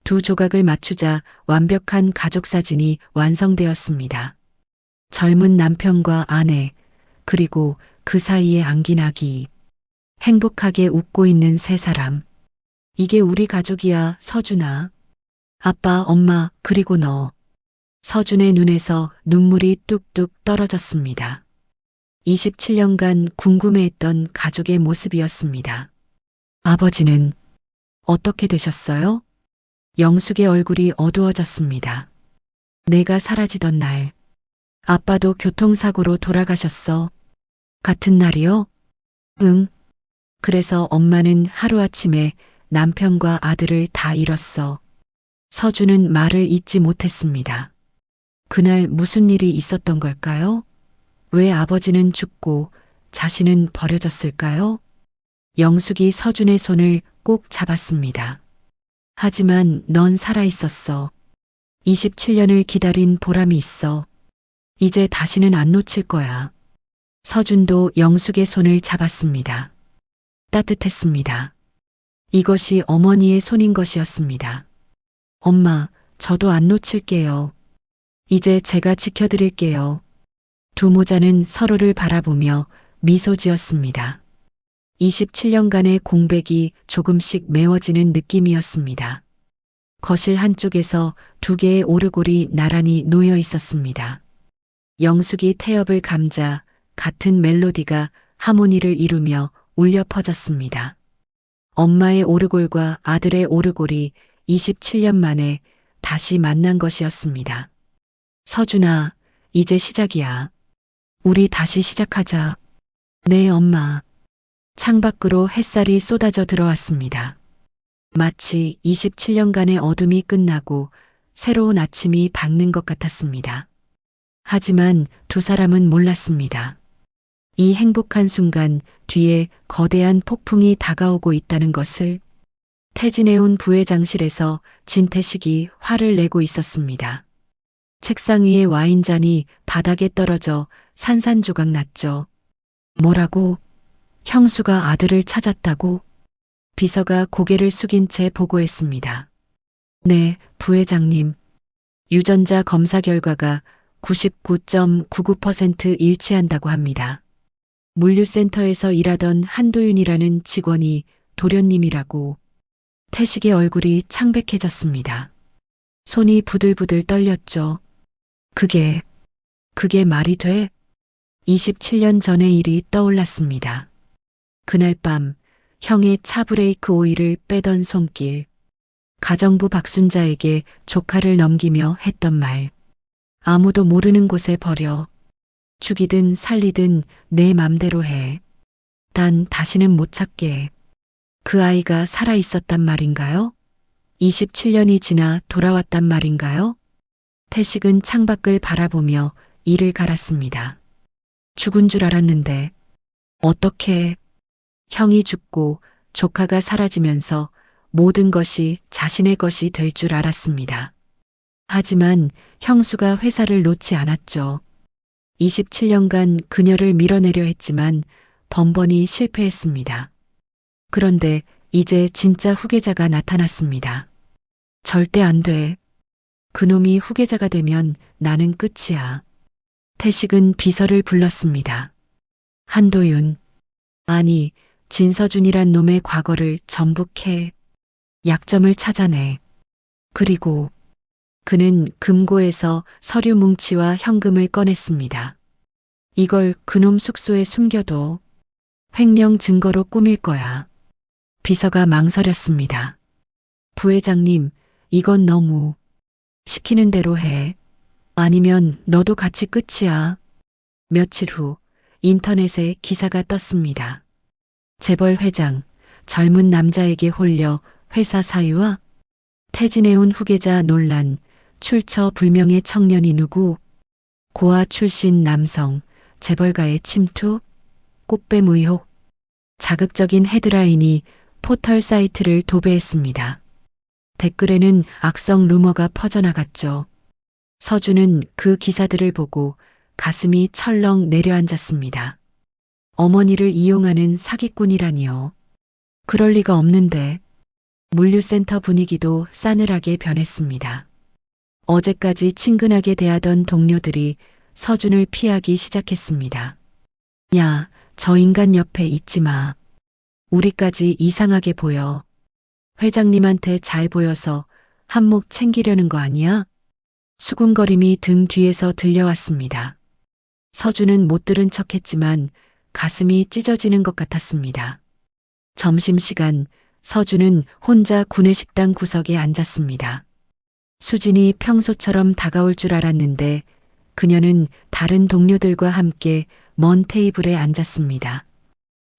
두 조각을 맞추자 완벽한 가족 사진이 완성되었습니다. 젊은 남편과 아내, 그리고 그 사이에 안긴 아기. 행복하게 웃고 있는 세 사람. 이게 우리 가족이야, 서준아. 아빠, 엄마, 그리고 너. 서준의 눈에서 눈물이 뚝뚝 떨어졌습니다. 27년간 궁금해했던 가족의 모습이었습니다. 아버지는 어떻게 되셨어요? 영숙의 얼굴이 어두워졌습니다. 내가 사라지던 날, 아빠도 교통사고로 돌아가셨어. 같은 날이요? 응. 그래서 엄마는 하루아침에 남편과 아들을 다 잃었어. 서준은 말을 잇지 못했습니다. 그날 무슨 일이 있었던 걸까요? 왜 아버지는 죽고 자신은 버려졌을까요? 영숙이 서준의 손을 꼭 잡았습니다. 하지만 넌 살아있었어. 27년을 기다린 보람이 있어. 이제 다시는 안 놓칠 거야. 서준도 영숙의 손을 잡았습니다. 따뜻했습니다. 이것이 어머니의 손인 것이었습니다. 엄마, 저도 안 놓칠게요. 이제 제가 지켜드릴게요. 두 모자는 서로를 바라보며 미소 지었습니다. 27년간의 공백이 조금씩 메워지는 느낌이었습니다. 거실 한쪽에서 두 개의 오르골이 나란히 놓여 있었습니다. 영숙이 태엽을 감자 같은 멜로디가 하모니를 이루며 울려 퍼졌습니다. 엄마의 오르골과 아들의 오르골이 27년 만에 다시 만난 것이었습니다. 서준아, 이제 시작이야. 우리 다시 시작하자. 네, 엄마. 창밖으로 햇살이 쏟아져 들어왔습니다. 마치 27년간의 어둠이 끝나고 새로운 아침이 밝는 것 같았습니다. 하지만 두 사람은 몰랐습니다. 이 행복한 순간 뒤에 거대한 폭풍이 다가오고 있다는 것을. 퇴진해온 부회장실에서 진태식이 화를 내고 있었습니다. 책상 위에 와인잔이 바닥에 떨어져 산산조각 났죠. 뭐라고? 형수가 아들을 찾았다고? 비서가 고개를 숙인 채 보고했습니다. 네, 부회장님. 유전자 검사 결과가 99.99% 일치한다고 합니다. 물류센터에서 일하던 한도윤이라는 직원이 도련님이라고. 태식의 얼굴이 창백해졌습니다. 손이 부들부들 떨렸죠. 그게 말이 돼? 27년 전의 일이 떠올랐습니다. 그날 밤 형의 차 브레이크 오일을 빼던 손길, 가정부 박순자에게 조카를 넘기며 했던 말, 아무도 모르는 곳에 버려. 죽이든 살리든 내 맘대로 해. 단 다시는 못 찾게. 그 아이가 살아 있었단 말인가요? 27년이 지나 돌아왔단 말인가요? 태식은 창밖을 바라보며 이를 갈았습니다. 죽은 줄 알았는데 어떻게 형이 죽고 조카가 사라지면서 모든 것이 자신의 것이 될 줄 알았습니다. 하지만 형수가 회사를 놓지 않았죠. 27년간 그녀를 밀어내려 했지만 번번이 실패했습니다. 그런데 이제 진짜 후계자가 나타났습니다. 절대 안 돼. 그놈이 후계자가 되면 나는 끝이야. 태식은 비서를 불렀습니다. 한도윤, 아니 진서준이란 놈의 과거를 전부 캐. 약점을 찾아내. 그리고 그는 금고에서 서류 뭉치와 현금을 꺼냈습니다. 이걸 그놈 숙소에 숨겨둬. 횡령 증거로 꾸밀 거야. 비서가 망설였습니다. 부회장님, 이건 너무. 시키는 대로 해. 아니면 너도 같이 끝이야. 며칠 후 인터넷에 기사가 떴습니다. 재벌 회장, 젊은 남자에게 홀려 회사 사유와 퇴진해온 후계자 논란, 출처 불명의 청년이 누구? 고아 출신 남성, 재벌가의 침투, 꽃뱀 의혹. 자극적인 헤드라인이 포털 사이트를 도배했습니다. 댓글에는 악성 루머가 퍼져나갔죠. 서준은 그 기사들을 보고 가슴이 철렁 내려앉았습니다. 어머니를 이용하는 사기꾼이라니요. 그럴 리가 없는데. 물류센터 분위기도 싸늘하게 변했습니다. 어제까지 친근하게 대하던 동료들이 서준을 피하기 시작했습니다. 야, 저 인간 옆에 있지 마. 우리까지 이상하게 보여. 회장님한테 잘 보여서 한몫 챙기려는 거 아니야? 수군거림이 등 뒤에서 들려왔습니다. 서준은 못 들은 척했지만 가슴이 찢어지는 것 같았습니다. 점심시간 서준은 혼자 구내식당 구석에 앉았습니다. 수진이 평소처럼 다가올 줄 알았는데 그녀는 다른 동료들과 함께 먼 테이블에 앉았습니다.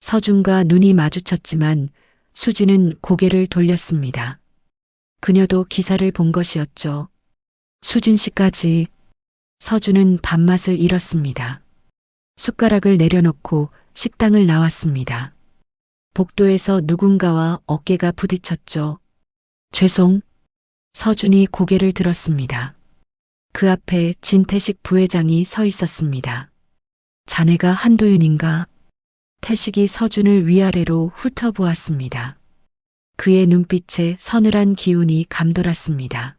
서준과 눈이 마주쳤지만 수진은 고개를 돌렸습니다. 그녀도 기사를 본 것이었죠. 수진 씨까지. 서준은 밥맛을 잃었습니다. 숟가락을 내려놓고 식당을 나왔습니다. 복도에서 누군가와 어깨가 부딪혔죠. 죄송. 서준이 고개를 들었습니다. 그 앞에 진태식 부회장이 서 있었습니다. 자네가 한도윤인가? 태식이 서준을 위아래로 훑어보았습니다. 그의 눈빛에 서늘한 기운이 감돌았습니다.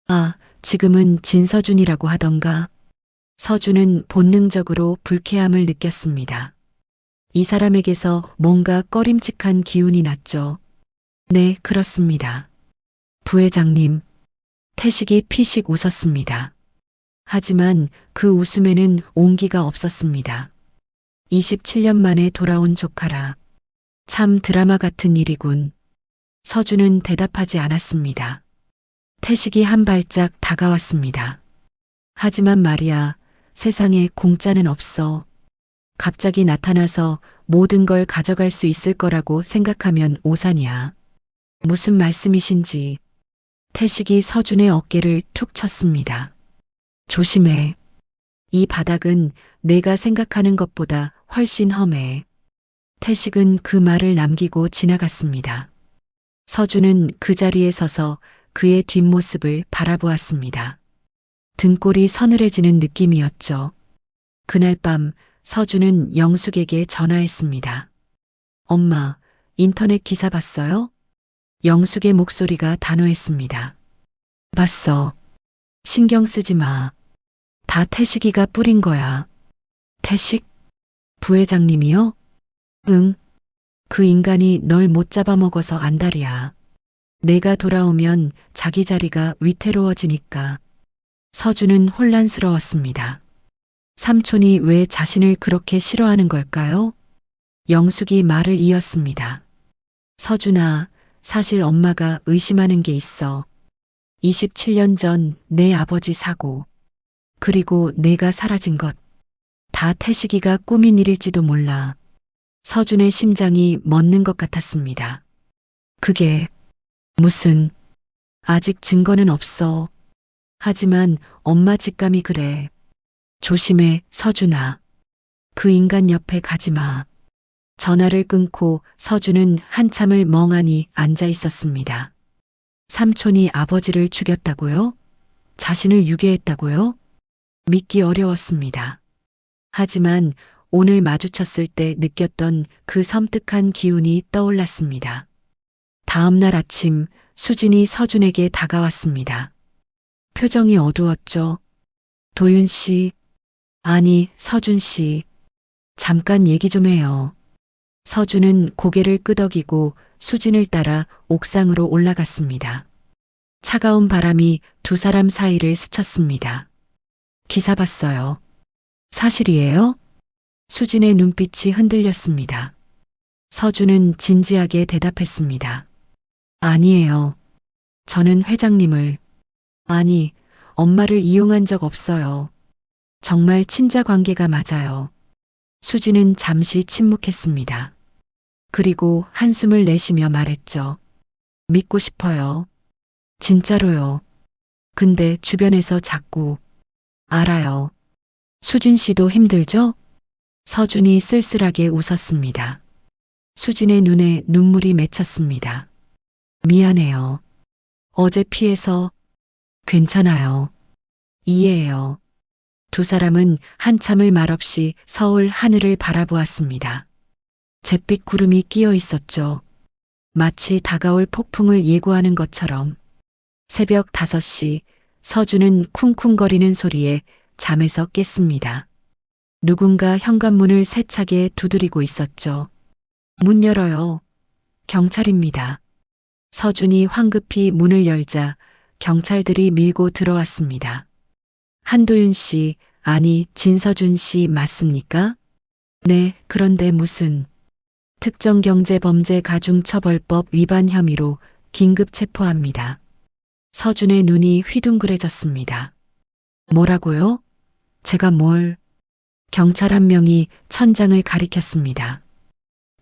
아, 지금은 진서준이라고 하던가. 서준은 본능적으로 불쾌함을 느꼈습니다. 이 사람에게서 뭔가 꺼림칙한 기운이 났죠. 네, 그렇습니다. 부회장님. 태식이 피식 웃었습니다. 하지만 그 웃음에는 온기가 없었습니다. 27년 만에 돌아온 조카라. 참 드라마 같은 일이군. 서준은 대답하지 않았습니다. 태식이 한 발짝 다가왔습니다. 하지만 말이야, 세상에 공짜는 없어. 갑자기 나타나서 모든 걸 가져갈 수 있을 거라고 생각하면 오산이야. 무슨 말씀이신지. 태식이 서준의 어깨를 툭 쳤습니다. 조심해. 이 바닥은 내가 생각하는 것보다 훨씬 험해. 태식은 그 말을 남기고 지나갔습니다. 서준은 그 자리에 서서 그의 뒷모습을 바라보았습니다. 등골이 서늘해지는 느낌이었죠. 그날 밤 서준은 영숙에게 전화했습니다. 엄마, 인터넷 기사 봤어요? 영숙의 목소리가 단호했습니다. 봤어. 신경 쓰지 마. 다 태식이가 뿌린 거야. 태식? 부회장님이요? 응. 그 인간이 널 못 잡아먹어서 안달이야. 내가 돌아오면 자기 자리가 위태로워지니까. 서준은 혼란스러웠습니다. 삼촌이 왜 자신을 그렇게 싫어하는 걸까요? 영숙이 말을 이었습니다. 서준아, 사실 엄마가 의심하는 게 있어. 27년 전 내 아버지 사고, 그리고 내가 사라진 것. 다 태식이가 꾸민 일일지도 몰라. 서준의 심장이 멎는 것 같았습니다. 그게 무슨, 아직 증거는 없어. 하지만 엄마 직감이 그래. 조심해, 서준아. 그 인간 옆에 가지 마. 전화를 끊고 서준은 한참을 멍하니 앉아 있었습니다. 삼촌이 아버지를 죽였다고요? 자신을 유괴했다고요? 믿기 어려웠습니다. 하지만 오늘 마주쳤을 때 느꼈던 그 섬뜩한 기운이 떠올랐습니다. 다음 날 아침 수진이 서준에게 다가왔습니다. 표정이 어두웠죠. 도윤 씨, 아니 서준 씨, 잠깐 얘기 좀 해요. 서준은 고개를 끄덕이고 수진을 따라 옥상으로 올라갔습니다. 차가운 바람이 두 사람 사이를 스쳤습니다. 기사 봤어요. 사실이에요? 수진의 눈빛이 흔들렸습니다. 서준은 진지하게 대답했습니다. 아니에요. 저는 회장님을, 아니, 엄마를 이용한 적 없어요. 정말 친자 관계가 맞아요. 수진은 잠시 침묵했습니다. 그리고 한숨을 내쉬며 말했죠. 믿고 싶어요. 진짜로요. 근데 주변에서 자꾸, 알아요. 수진 씨도 힘들죠? 서준이 쓸쓸하게 웃었습니다. 수진의 눈에 눈물이 맺혔습니다. 미안해요. 어제 피해서. 괜찮아요. 이해해요. 두 사람은 한참을 말없이 서울 하늘을 바라보았습니다. 잿빛 구름이 끼어 있었죠. 마치 다가올 폭풍을 예고하는 것처럼. 새벽 5시 서준은 쿵쿵거리는 소리에 잠에서 깼습니다. 누군가 현관문을 세차게 두드리고 있었죠. 문 열어요. 경찰입니다. 서준이 황급히 문을 열자 경찰들이 밀고 들어왔습니다. 한도윤 씨, 아니 진서준 씨 맞습니까? 네, 그런데 무슨 특정경제범죄가중처벌법 위반 혐의로 긴급 체포합니다. 서준의 눈이 휘둥그레졌습니다. 뭐라고요? 제가 뭘? 경찰 한 명이 천장을 가리켰습니다.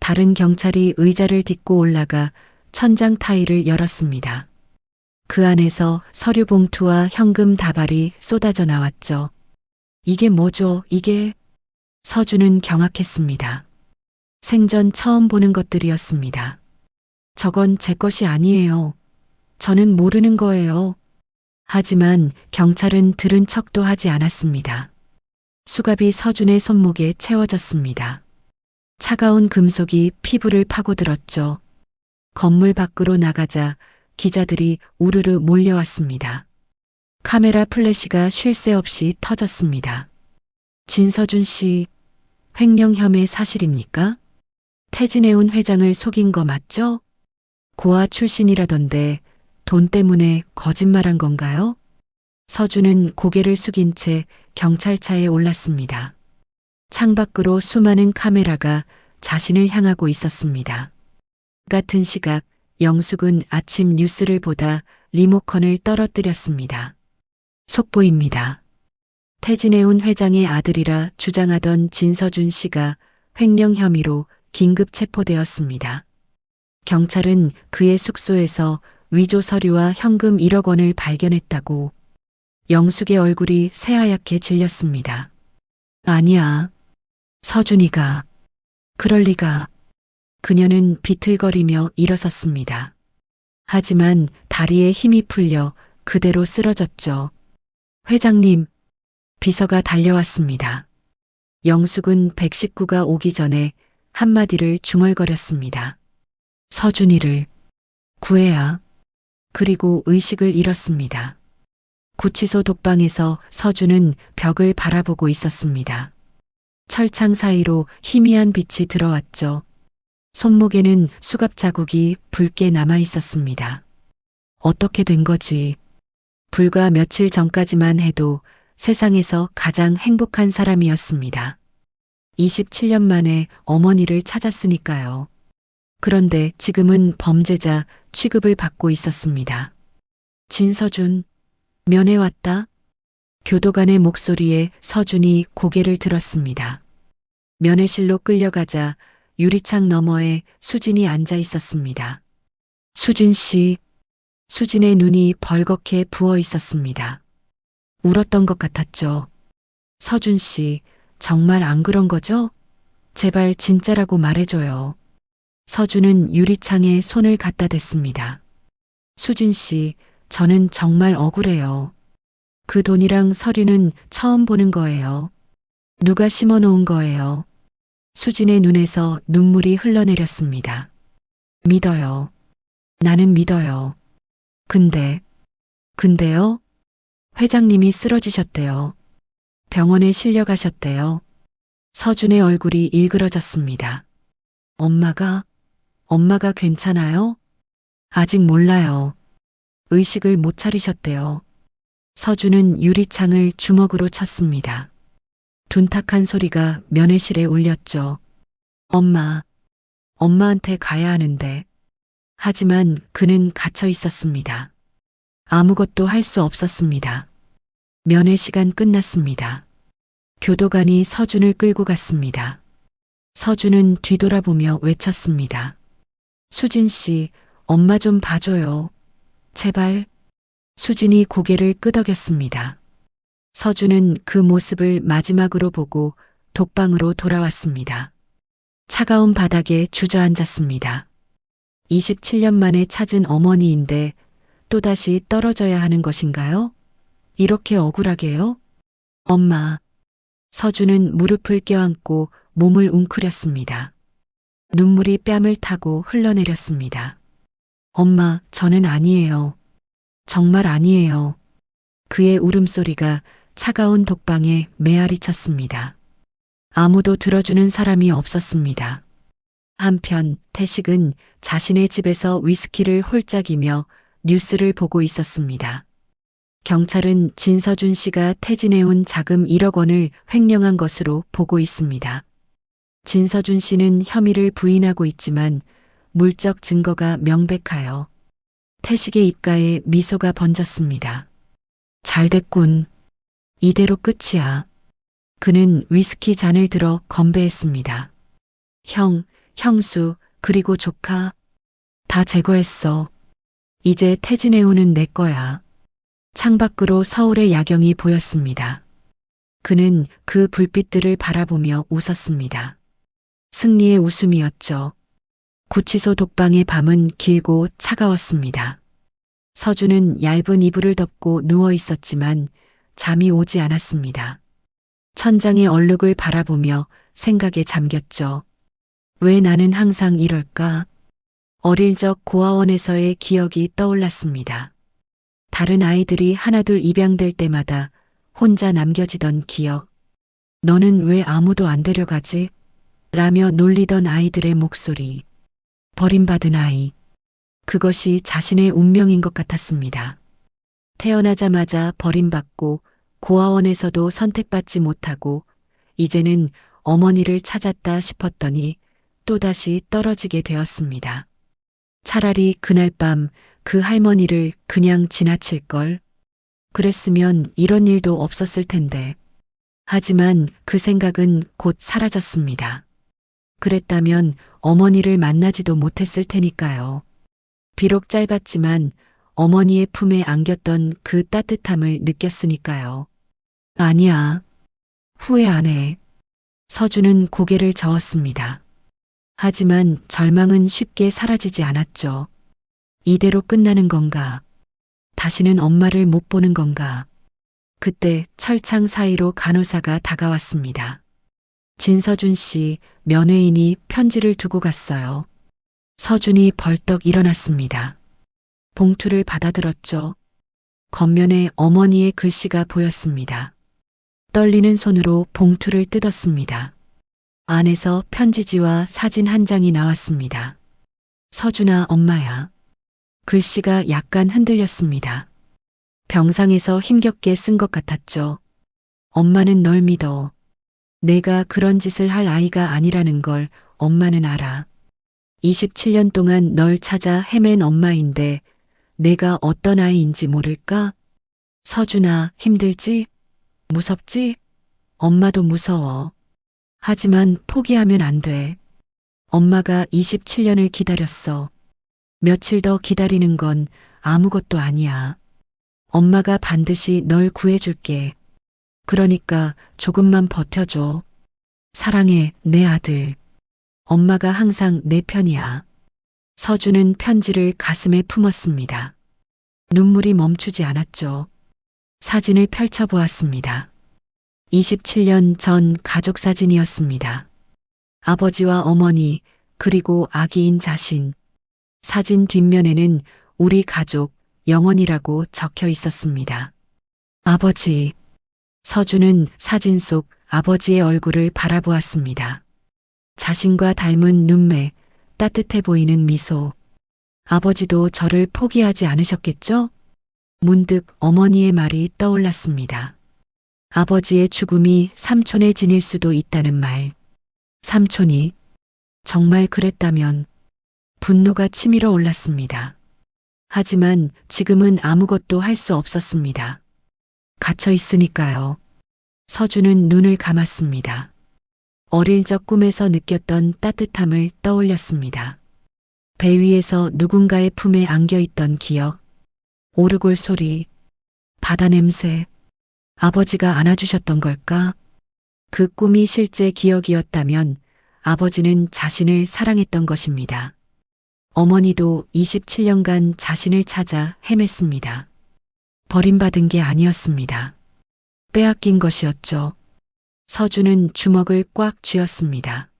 다른 경찰이 의자를 딛고 올라가 천장 타일을 열었습니다. 그 안에서 서류 봉투와 현금 다발이 쏟아져 나왔죠. 이게 뭐죠, 이게? 서준은 경악했습니다. 생전 처음 보는 것들이었습니다. 저건 제 것이 아니에요. 저는 모르는 거예요. 하지만 경찰은 들은 척도 하지 않았습니다. 수갑이 서준의 손목에 채워졌습니다. 차가운 금속이 피부를 파고들었죠. 건물 밖으로 나가자 기자들이 우르르 몰려왔습니다. 카메라 플래시가 쉴 새 없이 터졌습니다. 진서준 씨, 횡령 혐의 사실입니까? 태진해운 회장을 속인 거 맞죠? 고아 출신이라던데 돈 때문에 거짓말한 건가요? 서준은 고개를 숙인 채 경찰차에 올랐습니다. 창밖으로 수많은 카메라가 자신을 향하고 있었습니다. 같은 시각 영숙은 아침 뉴스를 보다 리모컨을 떨어뜨렸습니다. 속보입니다. 태진해운 회장의 아들이라 주장하던 진서준 씨가 횡령 혐의로 긴급 체포되었습니다. 경찰은 그의 숙소에서 위조 서류와 현금 1억 원을 발견했다고. 영숙의 얼굴이 새하얗게 질렸습니다. 아니야. 서준이가. 그럴 리가. 그녀는 비틀거리며 일어섰습니다. 하지만 다리에 힘이 풀려 그대로 쓰러졌죠. 회장님, 비서가 달려왔습니다. 영숙은 119가 오기 전에 한마디를 중얼거렸습니다. 서준이를 구해야. 그리고 의식을 잃었습니다. 구치소 독방에서 서준은 벽을 바라보고 있었습니다. 철창 사이로 희미한 빛이 들어왔죠. 손목에는 수갑 자국이 붉게 남아 있었습니다. 어떻게 된 거지? 불과 며칠 전까지만 해도 세상에서 가장 행복한 사람이었습니다. 27년 만에 어머니를 찾았으니까요. 그런데 지금은 범죄자 취급을 받고 있었습니다. 진서준, 면회 왔다? 교도관의 목소리에 서준이 고개를 들었습니다. 면회실로 끌려가자 유리창 너머에 수진이 앉아 있었습니다. 수진 씨, 수진의 눈이 벌겋게 부어 있었습니다. 울었던 것 같았죠. 서준 씨, 정말 안 그런 거죠? 제발 진짜라고 말해줘요. 서준은 유리창에 손을 갖다 댔습니다. 수진 씨, 저는 정말 억울해요. 그 돈이랑 서류는 처음 보는 거예요. 누가 심어 놓은 거예요. 수진의 눈에서 눈물이 흘러내렸습니다. 믿어요. 나는 믿어요. 근데요? 회장님이 쓰러지셨대요. 병원에 실려가셨대요. 서준의 얼굴이 일그러졌습니다. 엄마가 괜찮아요? 아직 몰라요. 의식을 못 차리셨대요. 서준은 유리창을 주먹으로 쳤습니다. 둔탁한 소리가 면회실에 울렸죠. 엄마한테 가야 하는데. 하지만 그는 갇혀 있었습니다. 아무것도 할 수 없었습니다. 면회 시간 끝났습니다. 교도관이 서준을 끌고 갔습니다. 서준은 뒤돌아보며 외쳤습니다. 수진 씨, 엄마 좀 봐줘요. 제발. 수진이 고개를 끄덕였습니다. 서준은 그 모습을 마지막으로 보고 독방으로 돌아왔습니다. 차가운 바닥에 주저앉았습니다. 27년 만에 찾은 어머니인데 또다시 떨어져야 하는 것인가요? 이렇게 억울하게요? 엄마. 서준은 무릎을 껴안고 몸을 웅크렸습니다. 눈물이 뺨을 타고 흘러내렸습니다. 엄마, 저는 아니에요. 정말 아니에요. 그의 울음소리가 차가운 독방에 메아리 쳤습니다. 아무도 들어주는 사람이 없었습니다. 한편 태식은 자신의 집에서 위스키를 홀짝이며 뉴스를 보고 있었습니다. 경찰은 진서준 씨가 태진해온 자금 1억 원을 횡령한 것으로 보고 있습니다. 진서준 씨는 혐의를 부인하고 있지만 물적 증거가 명백하여 태식의 입가에 미소가 번졌습니다. 잘 됐군. 이대로 끝이야. 그는 위스키 잔을 들어 건배했습니다. 형수, 그리고 조카. 다 제거했어. 이제 태진해오는 내 거야. 창밖으로 서울의 야경이 보였습니다. 그는 그 불빛들을 바라보며 웃었습니다. 승리의 웃음이었죠. 구치소 독방의 밤은 길고 차가웠습니다. 서준은 얇은 이불을 덮고 누워 있었지만 잠이 오지 않았습니다. 천장의 얼룩을 바라보며 생각에 잠겼죠. 왜 나는 항상 이럴까? 어릴 적 고아원에서의 기억이 떠올랐습니다. 다른 아이들이 하나둘 입양될 때마다 혼자 남겨지던 기억. 너는 왜 아무도 안 데려가지? 라며 놀리던 아이들의 목소리. 버림받은 아이. 그것이 자신의 운명인 것 같았습니다. 태어나자마자 버림받고 고아원에서도 선택받지 못하고 이제는 어머니를 찾았다 싶었더니 또다시 떨어지게 되었습니다. 차라리 그날 밤 그 할머니를 그냥 지나칠 걸. 그랬으면 이런 일도 없었을 텐데. 하지만 그 생각은 곧 사라졌습니다. 그랬다면 어머니를 만나지도 못했을 테니까요. 비록 짧았지만 어머니의 품에 안겼던 그 따뜻함을 느꼈으니까요. 아니야. 후회 안 해. 서준은 고개를 저었습니다. 하지만 절망은 쉽게 사라지지 않았죠. 이대로 끝나는 건가? 다시는 엄마를 못 보는 건가? 그때 철창 사이로 간호사가 다가왔습니다. 진서준 씨, 면회인이 편지를 두고 갔어요. 서준이 벌떡 일어났습니다. 봉투를 받아들었죠. 겉면에 어머니의 글씨가 보였습니다. 떨리는 손으로 봉투를 뜯었습니다. 안에서 편지지와 사진 한 장이 나왔습니다. 서준아, 엄마야. 글씨가 약간 흔들렸습니다. 병상에서 힘겹게 쓴 것 같았죠. 엄마는 널 믿어. 내가 그런 짓을 할 아이가 아니라는 걸 엄마는 알아. 27년 동안 널 찾아 헤맨 엄마인데 내가 어떤 아이인지 모를까? 서준아, 힘들지? 무섭지? 엄마도 무서워. 하지만 포기하면 안 돼. 엄마가 27년을 기다렸어. 며칠 더 기다리는 건 아무것도 아니야. 엄마가 반드시 널 구해줄게. 그러니까 조금만 버텨줘. 사랑해, 내 아들. 엄마가 항상 내 편이야. 서준은 편지를 가슴에 품었습니다. 눈물이 멈추지 않았죠. 사진을 펼쳐보았습니다. 27년 전 가족 사진이었습니다. 아버지와 어머니, 그리고 아기인 자신. 사진 뒷면에는 우리 가족, 영원이라고 적혀 있었습니다. 아버지. 서준은 사진 속 아버지의 얼굴을 바라보았습니다. 자신과 닮은 눈매, 따뜻해 보이는 미소. 아버지도 저를 포기하지 않으셨겠죠? 문득 어머니의 말이 떠올랐습니다. 아버지의 죽음이 삼촌의 진일 수도 있다는 말. 삼촌이 정말 그랬다면 분노가 치밀어 올랐습니다. 하지만 지금은 아무것도 할 수 없었습니다. 갇혀 있으니까요. 서준은 눈을 감았습니다. 어릴 적 꿈에서 느꼈던 따뜻함을 떠올렸습니다. 배 위에서 누군가의 품에 안겨 있던 기억, 오르골 소리, 바다 냄새, 아버지가 안아주셨던 걸까? 그 꿈이 실제 기억이었다면 아버지는 자신을 사랑했던 것입니다. 어머니도 27년간 자신을 찾아 헤맸습니다. 버림받은 게 아니었습니다. 빼앗긴 것이었죠. 서준은 주먹을 꽉 쥐었습니다.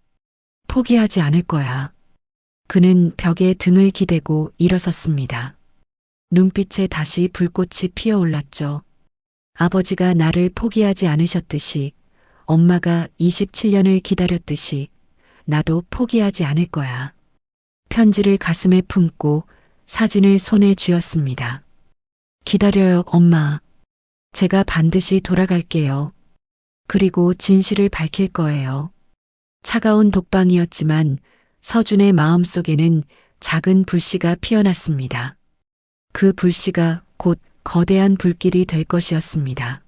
포기하지 않을 거야. 그는 벽에 등을 기대고 일어섰습니다. 눈빛에 다시 불꽃이 피어올랐죠. 아버지가 나를 포기하지 않으셨듯이, 엄마가 27년을 기다렸듯이 나도 포기하지 않을 거야. 편지를 가슴에 품고 사진을 손에 쥐었습니다. 기다려요, 엄마. 제가 반드시 돌아갈게요. 그리고 진실을 밝힐 거예요. 차가운 독방이었지만 서준의 마음속에는 작은 불씨가 피어났습니다. 그 불씨가 곧 거대한 불길이 될 것이었습니다.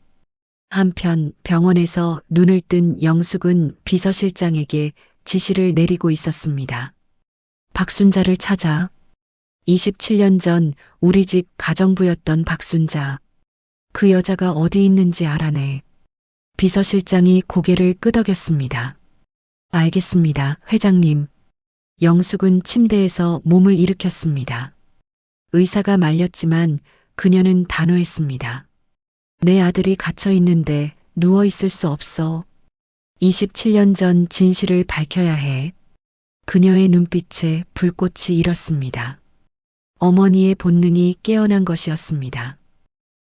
한편 병원에서 눈을 뜬 영숙은 비서실장에게 지시를 내리고 있었습니다. 박순자를 찾아. 27년 전 우리 집 가정부였던 박순자. 그 여자가 어디 있는지 알아내. 비서실장이 고개를 끄덕였습니다. 알겠습니다, 회장님. 영숙은 침대에서 몸을 일으켰습니다. 의사가 말렸지만 그녀는 단호했습니다. 내 아들이 갇혀 있는데 누워 있을 수 없어. 27년 전 진실을 밝혀야 해. 그녀의 눈빛에 불꽃이 일었습니다. 어머니의 본능이 깨어난 것이었습니다.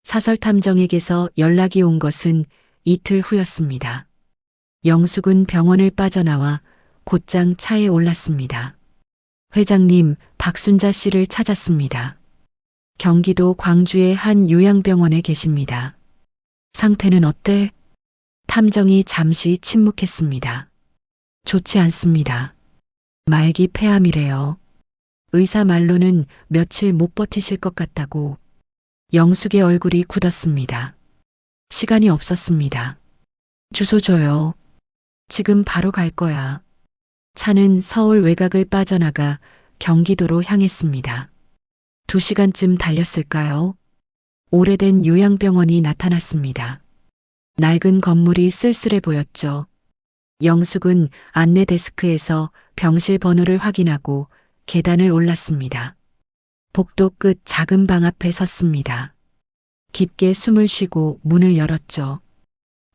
사설탐정에게서 연락이 온 것은 이틀 후였습니다. 영숙은 병원을 빠져나와 곧장 차에 올랐습니다. 회장님, 박순자 씨를 찾았습니다. 경기도 광주의 한 요양병원에 계십니다. 상태는 어때? 탐정이 잠시 침묵했습니다. 좋지 않습니다. 말기 폐암이래요. 의사 말로는 며칠 못 버티실 것 같다고. 영숙의 얼굴이 굳었습니다. 시간이 없었습니다. 주소 줘요. 지금 바로 갈 거야. 차는 서울 외곽을 빠져나가 경기도로 향했습니다. 2시간쯤 달렸을까요? 오래된 요양병원이 나타났습니다. 낡은 건물이 쓸쓸해 보였죠. 영숙은 안내 데스크에서 병실 번호를 확인하고 계단을 올랐습니다. 복도 끝 작은 방 앞에 섰습니다. 깊게 숨을 쉬고 문을 열었죠.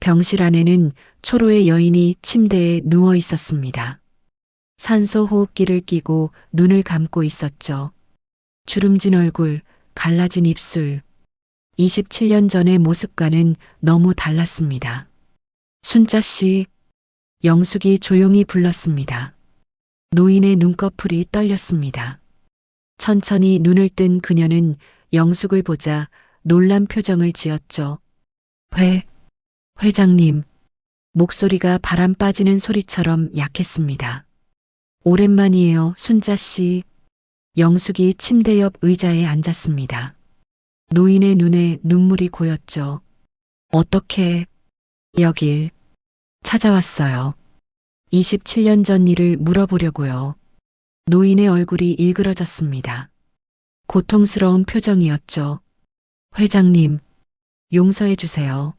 병실 안에는 초로의 여인이 침대에 누워 있었습니다. 산소 호흡기를 끼고 눈을 감고 있었죠. 주름진 얼굴, 갈라진 입술. 27년 전의 모습과는 너무 달랐습니다. 순자 씨, 영숙이 조용히 불렀습니다. 노인의 눈꺼풀이 떨렸습니다. 천천히 눈을 뜬 그녀는 영숙을 보자 놀란 표정을 지었죠. 회장님. 목소리가 바람 빠지는 소리처럼 약했습니다. 오랜만이에요, 순자 씨. 영숙이 침대 옆 의자에 앉았습니다. 노인의 눈에 눈물이 고였죠. 어떻게 여길 찾아왔어요? 27년 전 일을 물어보려고요. 노인의 얼굴이 일그러졌습니다. 고통스러운 표정이었죠. 회장님, 용서해 주세요.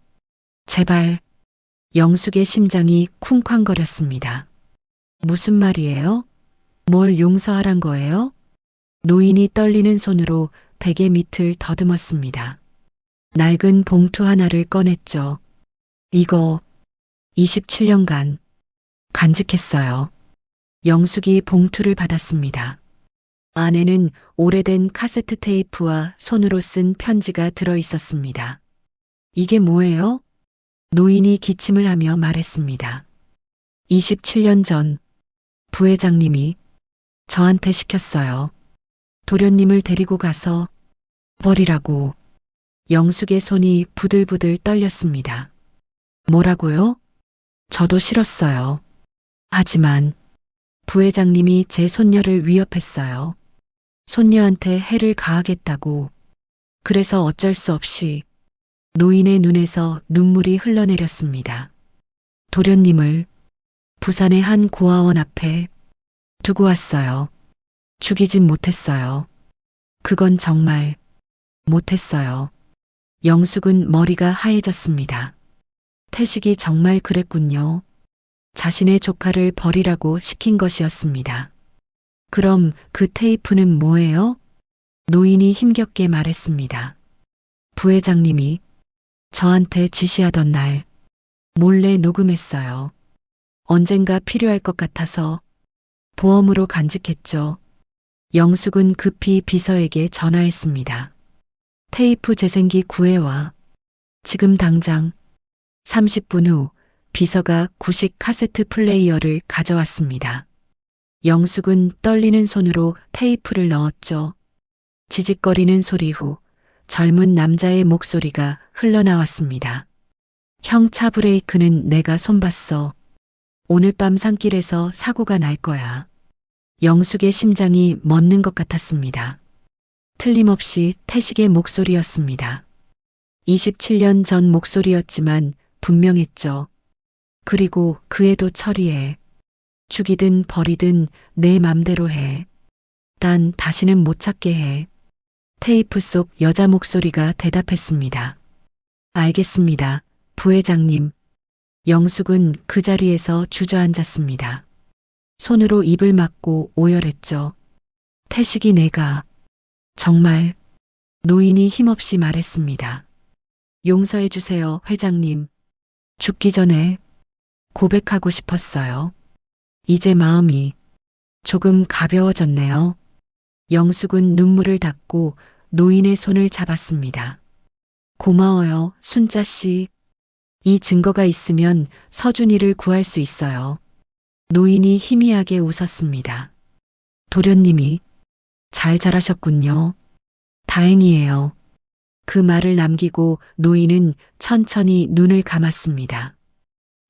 제발. 영숙의 심장이 쿵쾅거렸습니다. 무슨 말이에요? 뭘 용서하란 거예요? 노인이 떨리는 손으로 베개 밑을 더듬었습니다. 낡은 봉투 하나를 꺼냈죠. 이거 27년간 간직했어요. 영숙이 봉투를 받았습니다. 안에는 오래된 카세트 테이프와 손으로 쓴 편지가 들어 있었습니다. 이게 뭐예요? 노인이 기침을 하며 말했습니다. 27년 전 부회장님이 저한테 시켰어요. 도련님을 데리고 가서 버리라고. 영숙의 손이 부들부들 떨렸습니다. 뭐라고요? 저도 싫었어요. 하지만 부회장님이 제 손녀를 위협했어요. 손녀한테 해를 가하겠다고. 그래서 어쩔 수 없이. 노인의 눈에서 눈물이 흘러내렸습니다. 도련님을 부산의 한 고아원 앞에 두고 왔어요. 죽이진 못했어요. 그건 정말 못했어요. 영숙은 머리가 하얘졌습니다. 태식이 정말 그랬군요. 자신의 조카를 버리라고 시킨 것이었습니다. 그럼 그 테이프는 뭐예요? 노인이 힘겹게 말했습니다. 부회장님이 저한테 지시하던 날 몰래 녹음했어요. 언젠가 필요할 것 같아서 보험으로 간직했죠. 영숙은 급히 비서에게 전화했습니다. 테이프 재생기 구해와. 지금 당장. 30분 후 비서가 구식 카세트 플레이어를 가져왔습니다. 영숙은 떨리는 손으로 테이프를 넣었죠. 지직거리는 소리 후 젊은 남자의 목소리가 흘러나왔습니다. 형 차 브레이크는 내가 손봤어. 오늘 밤 산길에서 사고가 날 거야. 영숙의 심장이 멎는 것 같았습니다. 틀림없이 태식의 목소리였습니다. 27년 전 목소리였지만 분명했죠. 그리고 그 애도 처리해. 죽이든 버리든 내 맘대로 해. 단 다시는 못 찾게 해. 테이프 속 여자 목소리가 대답했습니다. 알겠습니다, 부회장님. 영숙은 그 자리에서 주저앉았습니다. 손으로 입을 막고 오열했죠. 태식이 내가 정말. 노인이 힘없이 말했습니다. 용서해 주세요, 회장님. 죽기 전에 고백하고 싶었어요. 이제 마음이 조금 가벼워졌네요. 영숙은 눈물을 닦고 노인의 손을 잡았습니다. 고마워요, 순자 씨. 이 증거가 있으면 서준이를 구할 수 있어요. 노인이 희미하게 웃었습니다. 도련님이 잘 자라셨군요. 다행이에요. 그 말을 남기고 노인은 천천히 눈을 감았습니다.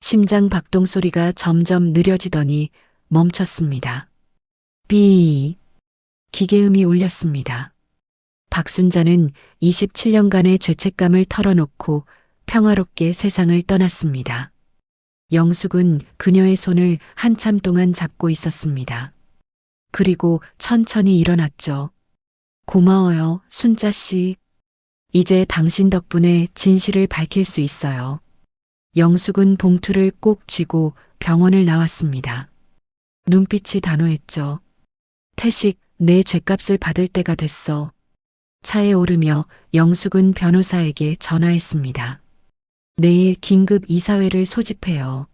심장 박동 소리가 점점 느려지더니 멈췄습니다. 삐. 기계음이 울렸습니다. 박순자는 27년간의 죄책감을 털어놓고 평화롭게 세상을 떠났습니다. 영숙은 그녀의 손을 한참 동안 잡고 있었습니다. 그리고 천천히 일어났죠. 고마워요, 순자 씨. 이제 당신 덕분에 진실을 밝힐 수 있어요. 영숙은 봉투를 꼭 쥐고 병원을 나왔습니다. 눈빛이 단호했죠. 태식, 내 죗값을 받을 때가 됐어. 차에 오르며 영숙은 변호사에게 전화했습니다. 내일 긴급 이사회를 소집해요.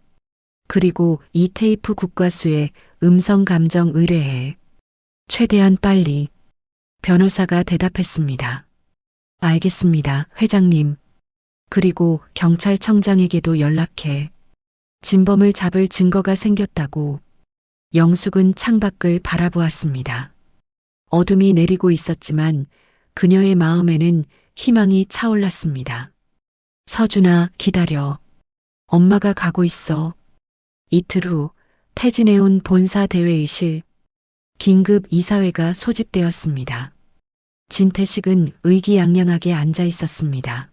그리고 이 테이프 국과수에 음성 감정 의뢰해. 최대한 빨리. 변호사가 대답했습니다. 알겠습니다, 회장님. 그리고 경찰청장에게도 연락해. 진범을 잡을 증거가 생겼다고. 영숙은 창밖을 바라보았습니다. 어둠이 내리고 있었지만 그녀의 마음에는 희망이 차올랐습니다. 서준아, 기다려. 엄마가 가고 있어. 이틀 후 퇴진해온 본사 대회의실. 긴급 이사회가 소집되었습니다. 진태식은 의기양양하게 앉아 있었습니다.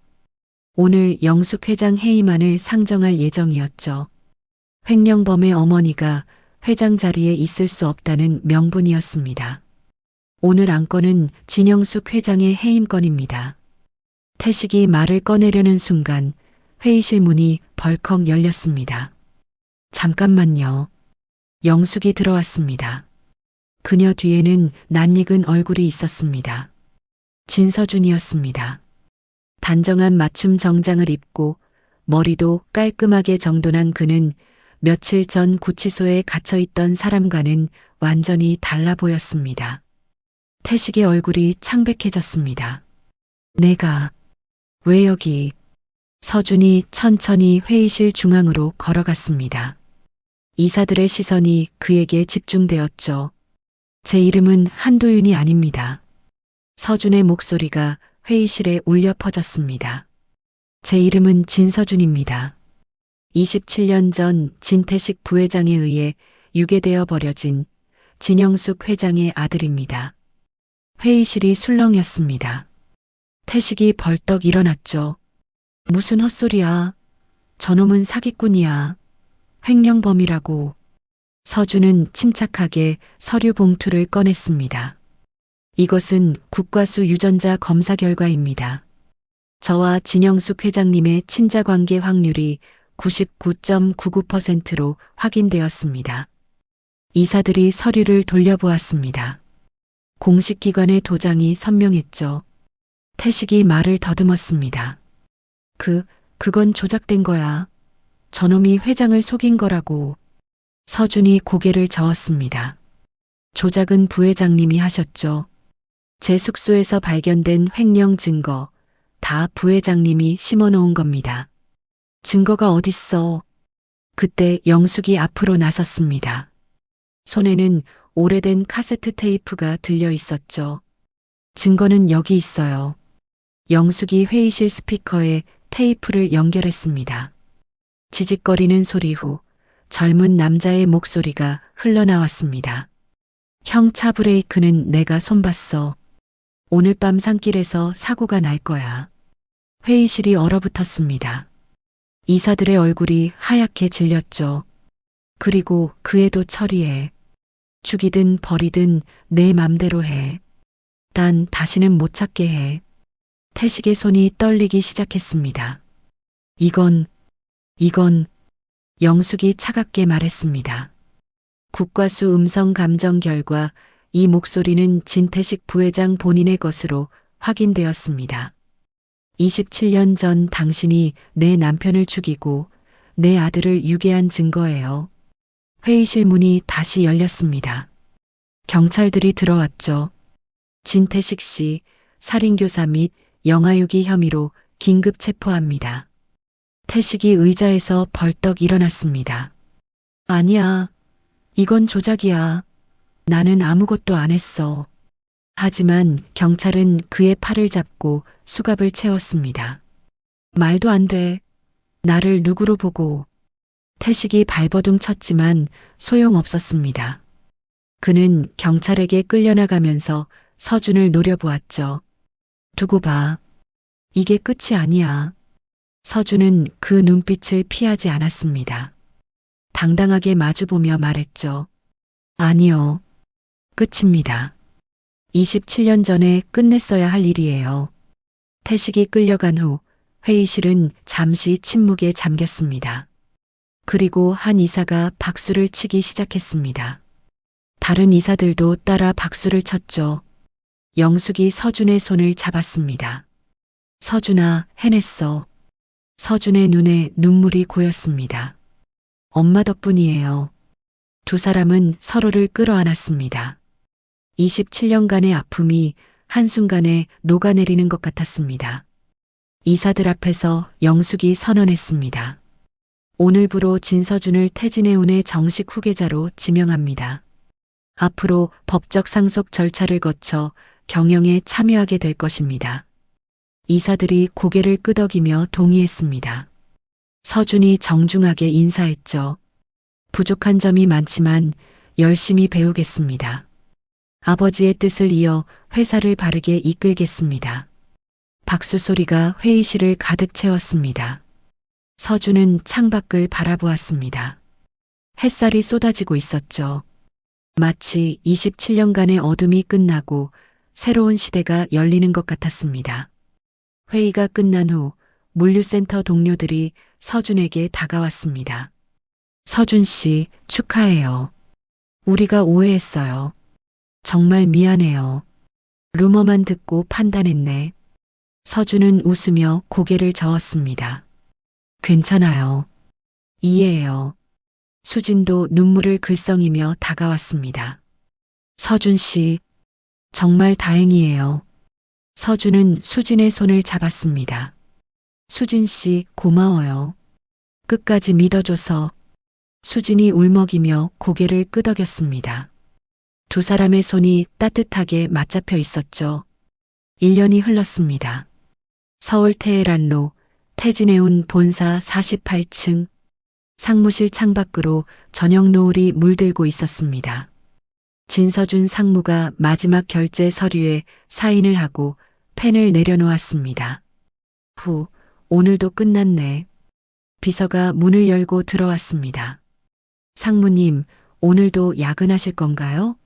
오늘 영숙 회장 해임안을 상정할 예정이었죠. 횡령범의 어머니가 회장 자리에 있을 수 없다는 명분이었습니다. 오늘 안건은 진영숙 회장의 해임건입니다. 태식이 말을 꺼내려는 순간 회의실 문이 벌컥 열렸습니다. 잠깐만요. 영숙이 들어왔습니다. 그녀 뒤에는 낯익은 얼굴이 있었습니다. 진서준이었습니다. 단정한 맞춤 정장을 입고 머리도 깔끔하게 정돈한 그는 며칠 전 구치소에 갇혀 있던 사람과는 완전히 달라 보였습니다. 태식의 얼굴이 창백해졌습니다. 내가 왜 여기? 서준이 천천히 회의실 중앙으로 걸어갔습니다. 이사들의 시선이 그에게 집중되었죠. 제 이름은 한도윤이 아닙니다. 서준의 목소리가 회의실에 울려 퍼졌습니다. 제 이름은 진서준입니다. 27년 전 진태식 부회장에 의해 유괴되어 버려진 진영숙 회장의 아들입니다. 회의실이 술렁였습니다. 태식이 벌떡 일어났죠. 무슨 헛소리야. 저놈은 사기꾼이야. 횡령범이라고. 서준은 침착하게 서류 봉투를 꺼냈습니다. 이것은 국과수 유전자 검사 결과입니다. 저와 진영숙 회장님의 친자 관계 확률이 99.99%로 확인되었습니다. 이사들이 서류를 돌려보았습니다. 공식 기관의 도장이 선명했죠. 태식이 말을 더듬었습니다. 그건 조작된 거야. 저놈이 회장을 속인 거라고. 서준이 고개를 저었습니다. 조작은 부회장님이 하셨죠. 제 숙소에서 발견된 횡령 증거, 다 부회장님이 심어놓은 겁니다. 증거가 어딨어? 그때 영숙이 앞으로 나섰습니다. 손에는 오래된 카세트 테이프가 들려 있었죠. 증거는 여기 있어요. 영숙이 회의실 스피커에 테이프를 연결했습니다. 지직거리는 소리 후 젊은 남자의 목소리가 흘러나왔습니다. 형 차 브레이크는 내가 손봤어. 오늘 밤 산길에서 사고가 날 거야. 회의실이 얼어붙었습니다. 이사들의 얼굴이 하얗게 질렸죠. 그리고 그 애도 처리해. 죽이든 버리든 내 맘대로 해. 단 다시는 못 찾게 해. 태식의 손이 떨리기 시작했습니다. 이건 영숙이 차갑게 말했습니다. 국과수 음성 감정 결과 이 목소리는 진태식 부회장 본인의 것으로 확인되었습니다. 27년 전 당신이 내 남편을 죽이고 내 아들을 유괴한 증거예요. 회의실 문이 다시 열렸습니다. 경찰들이 들어왔죠. 진태식 씨 살인교사 및 영아유기 혐의로 긴급 체포합니다. 태식이 의자에서 벌떡 일어났습니다. 아니야. 이건 조작이야. 나는 아무것도 안 했어. 하지만 경찰은 그의 팔을 잡고 수갑을 채웠습니다. 말도 안 돼. 나를 누구로 보고. 태식이 발버둥 쳤지만 소용없었습니다. 그는 경찰에게 끌려나가면서 서준을 노려보았죠. 두고 봐. 이게 끝이 아니야. 서준은 그 눈빛을 피하지 않았습니다. 당당하게 마주보며 말했죠. 아니요. 끝입니다. 27년 전에 끝냈어야 할 일이에요. 태식이 끌려간 후 회의실은 잠시 침묵에 잠겼습니다. 그리고 한 이사가 박수를 치기 시작했습니다. 다른 이사들도 따라 박수를 쳤죠. 영숙이 서준의 손을 잡았습니다. 서준아, 해냈어. 서준의 눈에 눈물이 고였습니다. 엄마 덕분이에요. 두 사람은 서로를 끌어안았습니다. 27년간의 아픔이 한순간에 녹아내리는 것 같았습니다. 이사들 앞에서 영숙이 선언했습니다. 오늘부로 진서준을 태진해운의 정식 후계자로 지명합니다. 앞으로 법적 상속 절차를 거쳐 경영에 참여하게 될 것입니다. 이사들이 고개를 끄덕이며 동의했습니다. 서준이 정중하게 인사했죠. 부족한 점이 많지만 열심히 배우겠습니다. 아버지의 뜻을 이어 회사를 바르게 이끌겠습니다. 박수 소리가 회의실을 가득 채웠습니다. 서준은 창밖을 바라보았습니다. 햇살이 쏟아지고 있었죠. 마치 27년간의 어둠이 끝나고 새로운 시대가 열리는 것 같았습니다. 회의가 끝난 후 물류센터 동료들이 서준에게 다가왔습니다. 서준 씨, 축하해요. 우리가 오해했어요. 정말 미안해요. 루머만 듣고 판단했네. 서준은 웃으며 고개를 저었습니다. 괜찮아요. 이해해요. 수진도 눈물을 글썽이며 다가왔습니다. 서준 씨, 정말 다행이에요. 서준은 수진의 손을 잡았습니다. 수진 씨, 고마워요. 끝까지 믿어줘서. 수진이 울먹이며 고개를 끄덕였습니다. 두 사람의 손이 따뜻하게 맞잡혀 있었죠. 1년이 흘렀습니다. 서울 테헤란로 태진해운 본사 48층 상무실 창밖으로 저녁 노을이 물들고 있었습니다. 진서준 상무가 마지막 결제 서류에 사인을 하고 펜을 내려놓았습니다. 후, 오늘도 끝났네. 비서가 문을 열고 들어왔습니다. 상무님, 오늘도 야근하실 건가요?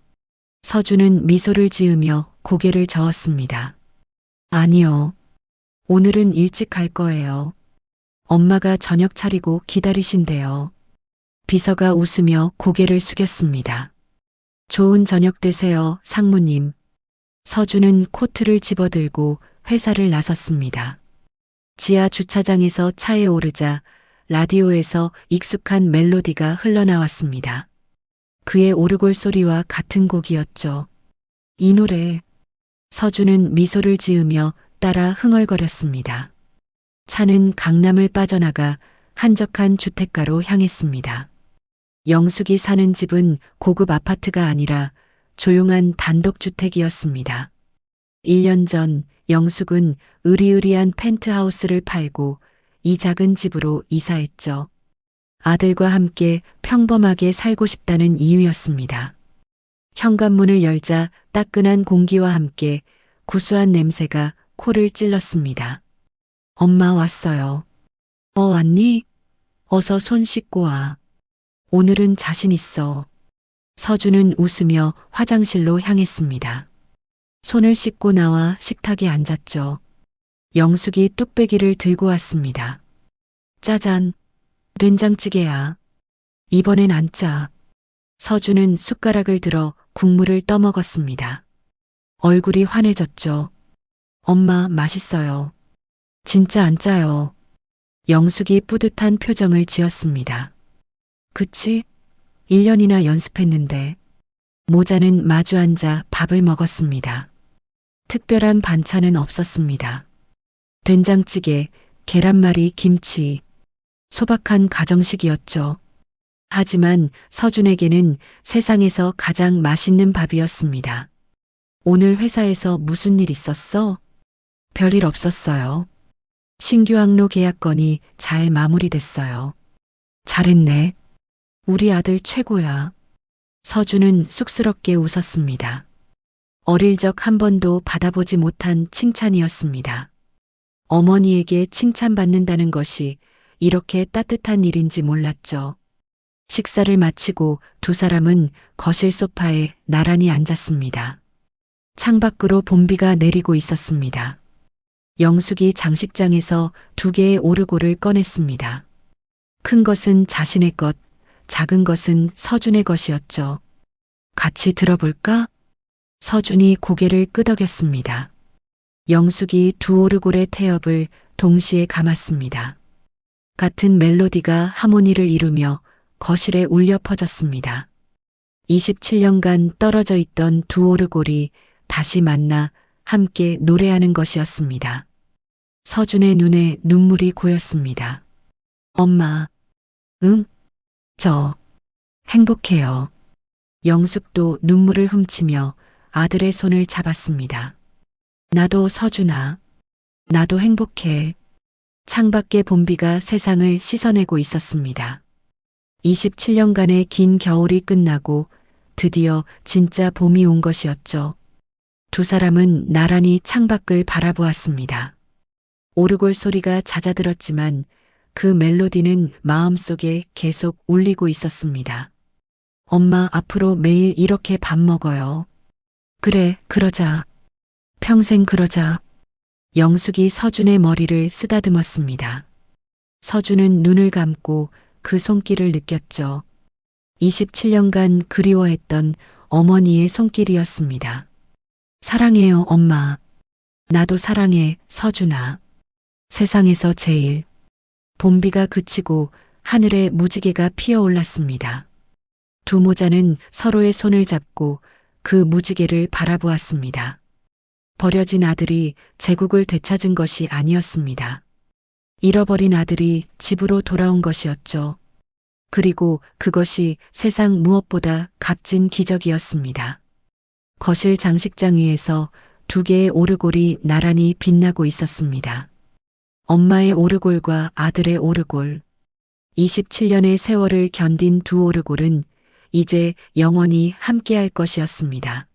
서준은 미소를 지으며 고개를 저었습니다. 아니요. 오늘은 일찍 갈 거예요. 엄마가 저녁 차리고 기다리신대요. 비서가 웃으며 고개를 숙였습니다. 좋은 저녁 되세요, 상무님. 서준은 코트를 집어들고 회사를 나섰습니다. 지하 주차장에서 차에 오르자 라디오에서 익숙한 멜로디가 흘러나왔습니다. 그의 오르골 소리와 같은 곡이었죠. 이 노래. 서준은 미소를 지으며 따라 흥얼거렸습니다. 차는 강남을 빠져나가 한적한 주택가로 향했습니다. 영숙이 사는 집은 고급 아파트가 아니라 조용한 단독주택이었습니다. 1년 전 영숙은 으리으리한 펜트하우스를 팔고 이 작은 집으로 이사했죠. 아들과 함께 평범하게 살고 싶다는 이유였습니다. 현관문을 열자 따끈한 공기와 함께 구수한 냄새가 코를 찔렀습니다. 엄마 왔어요. 왔니? 어서 손 씻고 와. 오늘은 자신 있어. 서준은 웃으며 화장실로 향했습니다. 손을 씻고 나와 식탁에 앉았죠. 영숙이 뚝배기를 들고 왔습니다. 짜잔, 된장찌개야. 이번엔 안 짜. 서준은 숟가락을 들어 국물을 떠먹었습니다. 얼굴이 환해졌죠. 엄마, 맛있어요. 진짜 안 짜요. 영숙이 뿌듯한 표정을 지었습니다. 그치? 1년이나 연습했는데. 모자는 마주 앉아 밥을 먹었습니다. 특별한 반찬은 없었습니다. 된장찌개, 계란말이, 김치, 소박한 가정식이었죠. 하지만 서준에게는 세상에서 가장 맛있는 밥이었습니다. 오늘 회사에서 무슨 일 있었어? 별일 없었어요. 신규 항로 계약건이 잘 마무리됐어요. 잘했네. 우리 아들 최고야. 서준은 쑥스럽게 웃었습니다. 어릴 적 한 번도 받아보지 못한 칭찬이었습니다. 어머니에게 칭찬받는다는 것이 이렇게 따뜻한 일인지 몰랐죠. 식사를 마치고 두 사람은 거실 소파에 나란히 앉았습니다. 창밖으로 봄비가 내리고 있었습니다. 영숙이 장식장에서 2개의 오르골을 꺼냈습니다. 큰 것은 자신의 것, 작은 것은 서준의 것이었죠. 같이 들어볼까? 서준이 고개를 끄덕였습니다. 영숙이 두 오르골의 태엽을 동시에 감았습니다. 같은 멜로디가 하모니를 이루며 거실에 울려 퍼졌습니다. 27년간 떨어져 있던 두 오르골이 다시 만나 함께 노래하는 것이었습니다. 서준의 눈에 눈물이 고였습니다. 엄마, 응? 저 행복해요. 영숙도 눈물을 훔치며 아들의 손을 잡았습니다. 나도 서준아. 나도 행복해. 창밖의 봄비가 세상을 씻어내고 있었습니다. 27년간의 긴 겨울이 끝나고 드디어 진짜 봄이 온 것이었죠. 두 사람은 나란히 창밖을 바라보았습니다. 오르골 소리가 잦아들었지만 그 멜로디는 마음속에 계속 울리고 있었습니다. 엄마, 앞으로 매일 이렇게 밥 먹어요. 그래, 그러자. 평생 그러자. 영숙이 서준의 머리를 쓰다듬었습니다. 서준은 눈을 감고 그 손길을 느꼈죠. 27년간 그리워했던 어머니의 손길이었습니다. 사랑해요, 엄마. 나도 사랑해, 서준아. 세상에서 제일. 봄비가 그치고 하늘에 무지개가 피어올랐습니다. 두 모자는 서로의 손을 잡고 그 무지개를 바라보았습니다. 버려진 아들이 제국을 되찾은 것이 아니었습니다. 잃어버린 아들이 집으로 돌아온 것이었죠. 그리고 그것이 세상 무엇보다 값진 기적이었습니다. 거실 장식장 위에서 두 개의 오르골이 나란히 빛나고 있었습니다. 엄마의 오르골과 아들의 오르골. 27년의 세월을 견딘 두 오르골은 이제 영원히 함께할 것이었습니다.